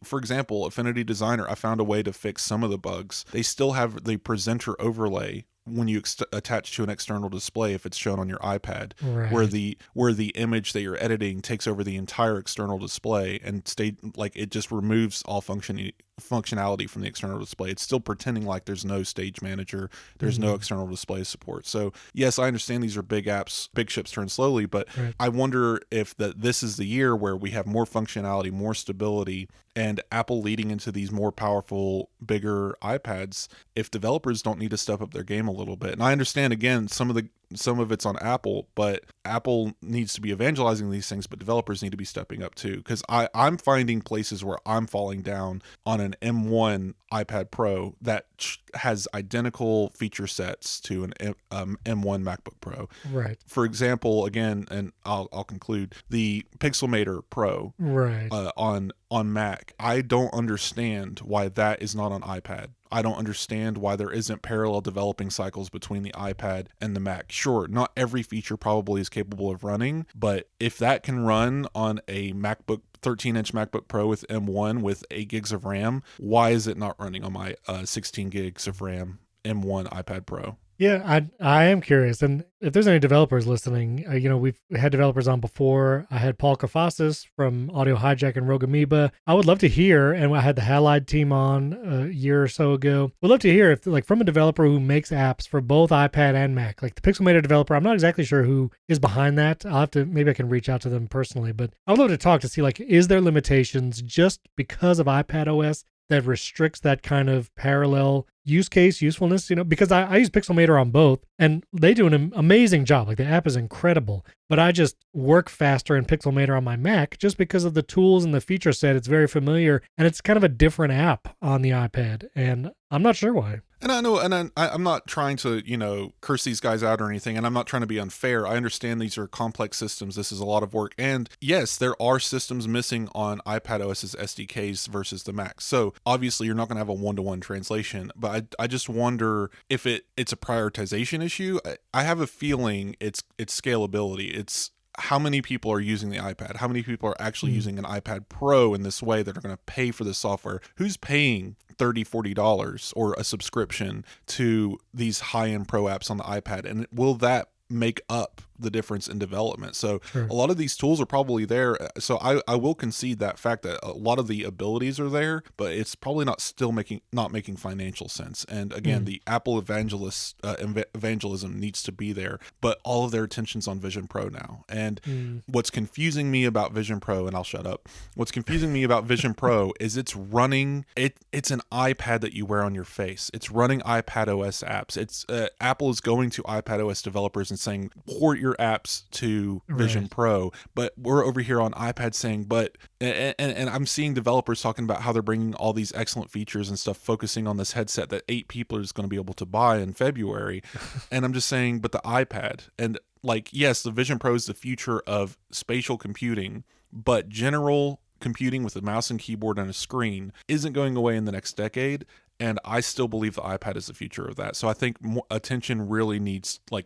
For example, Affinity Designer, I found a way to fix some of the bugs. They still have the presenter overlay when you attach to an external display if it's shown on your iPad, right, where the image that you're editing takes over the entire external display and it just removes all functionality from the external display. It's still pretending like there's no Stage Manager, there's no external display support. So yes, I understand these are big apps, big ships turn slowly, but right. I wonder if this is the year where we have more functionality, more stability, and Apple leading into these more powerful, bigger iPads, if developers don't need to step up their game a little bit. And I understand, again, some of it's on Apple, but Apple needs to be evangelizing these things, but developers need to be stepping up too. Because I'm finding places where I'm falling down on an M1 iPad Pro that has identical feature sets to an M1 MacBook Pro. Right. For example, again, and I'll conclude, the Pixelmator Pro right. On Mac. I don't understand why that is not on iPad. I don't understand why there isn't parallel developing cycles between the iPad and the Mac. Sure, not every feature probably is capable of running, but if that can run on a 13-inch MacBook Pro with M1 with 8 gigs of RAM, why is it not running on my 16 gigs of RAM M1 iPad Pro? Yeah, I am curious. And if there's any developers listening, we've had developers on before. I had Paul Kafasis from Audio Hijack and Rogue Amoeba. I would love to hear, and I had the Halide team on a year or so ago. Would love to hear if, like, from a developer who makes apps for both iPad and Mac, like the Pixelmator developer. I'm not exactly sure who is behind that. Maybe I can reach out to them personally, but I would love to talk to see, like, is there limitations just because of iPadOS that restricts that kind of parallel use case usefulness, because I use Pixelmator on both and they do an amazing job. Like, the app is incredible, but I just work faster in Pixelmator on my Mac just because of the tools and the feature set. It's very familiar, and it's kind of a different app on the iPad, and I'm not sure why. And I know, and I'm not trying to, curse these guys out or anything, and I'm not trying to be unfair. I understand these are complex systems. This is a lot of work. And yes, there are systems missing on iPadOS's SDKs versus the Mac. So obviously you're not going to have a one-to-one translation, but I just wonder if it's a prioritization issue. I have a feeling it's scalability. It's how many people are using the iPad? How many people are actually using an iPad Pro in this way that are going to pay for the software? Who's paying $30-$40 or a subscription to these high-end Pro apps on the iPad? And will that make up the difference in development. So Sure. a lot of these tools are probably there. So I will concede that fact that a lot of the abilities are there, but it's probably not making financial sense. And again, the Apple evangelism needs to be there, but all of their attention's on Vision Pro now. And what's confusing me about Vision Pro, and I'll shut up. What's confusing me about Vision Pro is it's running it's an iPad that you wear on your face. It's running iPadOS apps. It's Apple is going to iPadOS developers and saying port your apps to Vision Pro, but we're over here on iPad saying and I'm seeing developers talking about how they're bringing all these excellent features and stuff, focusing on this headset that 8 people are going to be able to buy in February. And I'm just saying, but the iPad, and like, yes, the Vision Pro is the future of spatial computing, but general computing with a mouse and keyboard and a screen isn't going away in the next decade. And I still believe the iPad is the future of that. So I think attention really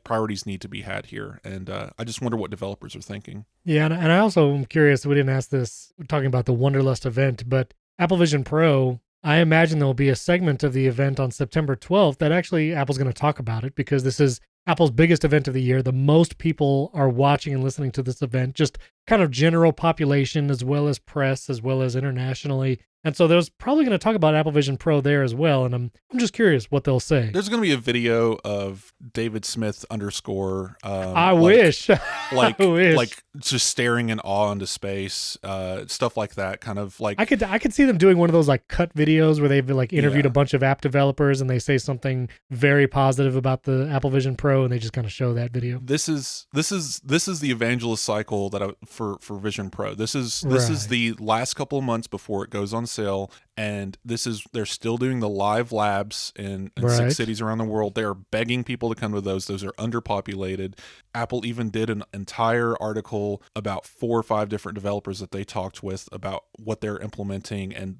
priorities need to be had here. And I just wonder what developers are thinking. Yeah, and I also am curious, we didn't ask this, we're talking about the Wonderlust event, but Apple Vision Pro, I imagine there will be a segment of the event on September 12th that actually Apple's going to talk about it, because this is Apple's biggest event of the year. The most people are watching and listening to this event, just kind of general population, as well as press, as well as internationally. And so there's probably going to talk about Apple Vision Pro there as well. And I'm just curious what they'll say. There's going to be a video of David Smith _ I wish. I wish. Like just staring in awe into space, stuff like that. Kind of like I could see them doing one of those like cut videos where they've like interviewed a bunch of app developers and they say something very positive about the Apple Vision Pro and they just kind of show that video. This is the evangelist cycle for Vision Pro. This is the last couple of months before it goes on sale, and they're still doing the live labs in 6 cities around the world. They are begging people to come to those. Those are underpopulated. Apple even did an entire article about 4 or 5 different developers that they talked with about what they're implementing and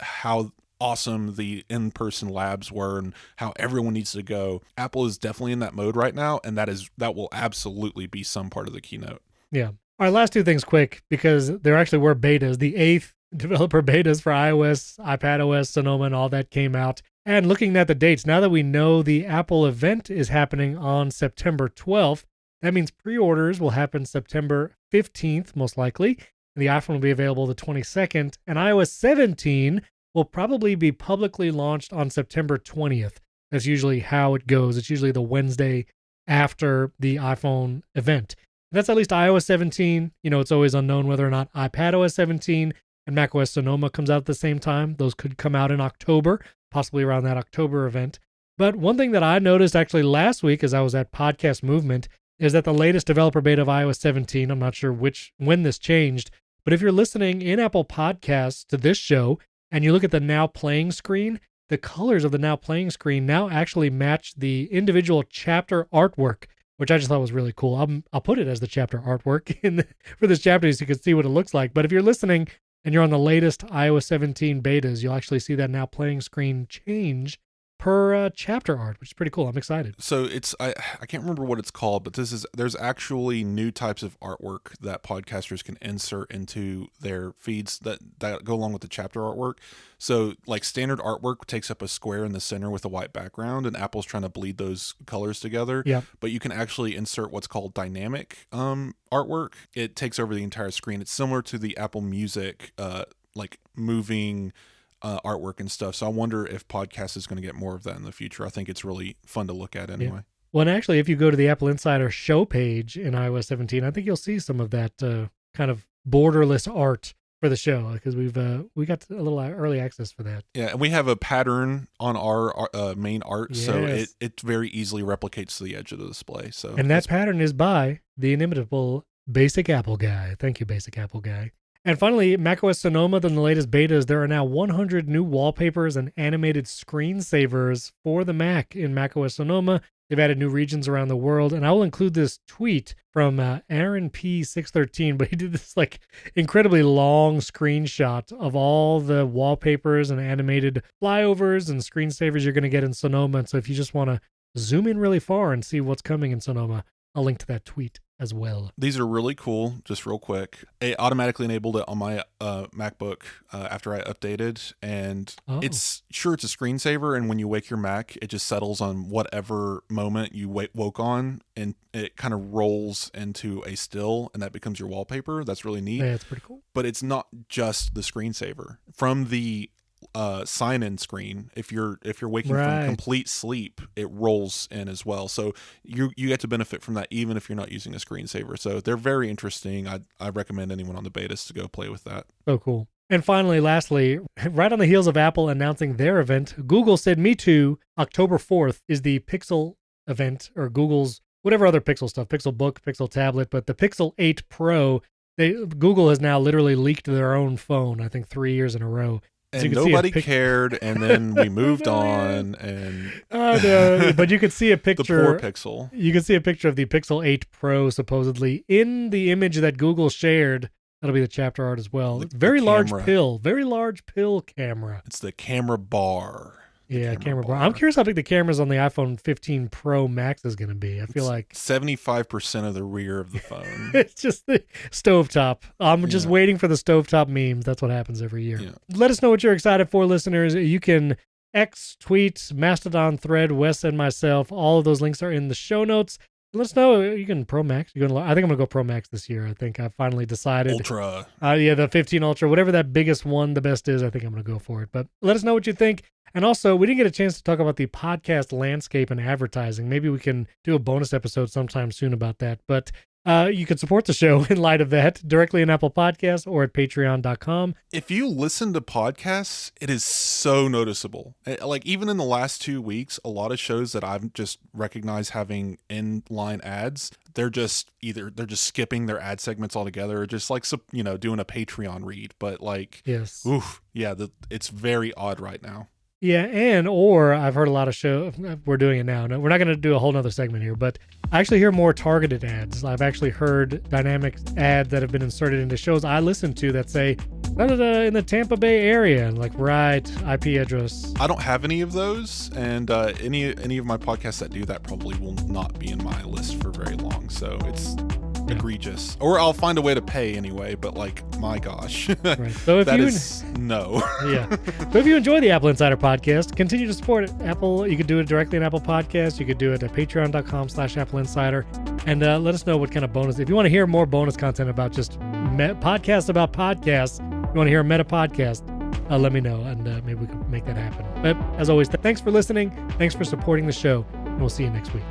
how awesome the in-person labs were and how everyone needs to go. Apple is definitely in that mode right now, and that will absolutely be some part of the keynote. Yeah. All right, last 2 things quick, because there actually were betas. The 8th developer betas for iOS, iPadOS, Sonoma, and all that came out. And looking at the dates, now that we know the Apple event is happening on September 12th, that means pre-orders will happen September 15th, most likely. And the iPhone will be available the 22nd. And iOS 17 will probably be publicly launched on September 20th. That's usually how it goes. It's usually the Wednesday after the iPhone event. And that's at least iOS 17. You know, it's always unknown whether or not iPadOS 17 and macOS Sonoma comes out at the same time. Those could come out in October, possibly around that October event. But one thing that I noticed actually last week as I was at Podcast Movement is that the latest developer beta of iOS 17, I'm not sure when this changed, but if you're listening in Apple Podcasts to this show and you look at the Now Playing screen, the colors of the Now Playing screen now actually match the individual chapter artwork, which I just thought was really cool. I'll put it as the chapter artwork for this chapter so you can see what it looks like. But if you're listening and you're on the latest iOS 17 betas, you'll actually see that Now Playing screen change per chapter art, which is pretty cool. I'm excited. So I can't remember what it's called, but there's actually new types of artwork that podcasters can insert into their feeds that go along with the chapter artwork. So like standard artwork takes up a square in the center with a white background, and Apple's trying to bleed those colors together. Yeah. But you can actually insert what's called dynamic artwork. It takes over the entire screen. It's similar to the Apple Music like moving artwork and stuff. So I wonder if podcast is going to get more of that in the future. I think it's really fun to look at anyway. Yeah. Well, and actually, if you go to the AppleInsider show page in iOS 17, I think you'll see some of that kind of borderless art for the show, because we got a little early access for that. Yeah, and we have a pattern on our main art, yes. So it very easily replicates to the edge of the display. So, and that pattern is by the inimitable Basic Apple Guy. Thank you, Basic Apple Guy. And finally, macOS Sonoma, in the latest betas, there are now 100 new wallpapers and animated screensavers for the Mac in macOS Sonoma. They've added new regions around the world, and I will include this tweet from Aaron P613, but he did this like incredibly long screenshot of all the wallpapers and animated flyovers and screensavers you're going to get in Sonoma. And so if you just want to zoom in really far and see what's coming in Sonoma, I'll link to that tweet. as well. These are really cool. Just real quick, it automatically enabled it on my MacBook after I updated, and it's a screensaver. And when you wake your Mac, it just settles on whatever moment you woke on, and it kind of rolls into a still, and that becomes your wallpaper. That's really neat. Yeah, it's pretty cool. But it's not just the screensaver. From the sign-in screen, if you're waking from complete sleep, it rolls in as well, so you get to benefit from that even if you're not using a screensaver. So they're very interesting. I recommend anyone on the betas to go play with that. So cool. And finally, lastly, right on the heels of Apple announcing their event, Google said me too. October 4th is the Pixel event, or Google's whatever other Pixel stuff, Pixel Book, Pixel Tablet, but the Pixel 8 Pro, Google has now literally leaked their own phone, I think 3 years in a row. And nobody cared, and then we moved on, and no, but you could see a picture. The poor Pixel. You can see a picture of the Pixel 8 Pro supposedly in the image that Google shared. That'll be the chapter art as well. Very large pill camera. It's the camera bar. Yeah, camera bar. I'm curious how big the cameras on the iPhone 15 Pro Max is going to be. I feel like 75% of the rear of the phone. It's just the stovetop. I'm just waiting for the stovetop memes. That's what happens every year. Yeah. Let us know what you're excited for, listeners. You can tweet, Mastodon thread, Wes and myself. All of those links are in the show notes. Let us know. You can Pro Max. I think I'm going to go Pro Max this year. I think I finally decided. Ultra. The 15 Ultra, whatever that biggest one, the best is. I think I'm going to go for it. But let us know what you think. And also, we didn't get a chance to talk about the podcast landscape and advertising. Maybe we can do a bonus episode sometime soon about that. But you can support the show in light of that directly in Apple Podcasts or at patreon.com. If you listen to podcasts, it is so noticeable. Like even in the last 2 weeks, a lot of shows that I've just recognized having inline ads, they're just skipping their ad segments altogether, or just like, doing a Patreon read. But like, yes, it's very odd right now. Yeah, or I've heard a lot of shows, we're doing it now. No, we're not going to do a whole nother segment here, but I actually hear more targeted ads. I've actually heard dynamic ads that have been inserted into shows I listen to that say, in the Tampa Bay area, and like, right, IP address. I don't have any of those, and any of my podcasts that do that probably will not be in my list for very long, so it's egregious. Or I'll find a way to pay anyway, but like, my gosh. Right. So no. Yeah. So if you enjoy the Apple Insider podcast, continue to support it. Apple, you could do it directly in Apple Podcasts. You could do it at patreon.com/AppleInsider. And let us know what kind of bonus. If you want to hear more bonus content about just podcasts about podcasts, you want to hear a meta podcast, let me know, and maybe we can make that happen. But as always, thanks for listening. Thanks for supporting the show, and we'll see you next week.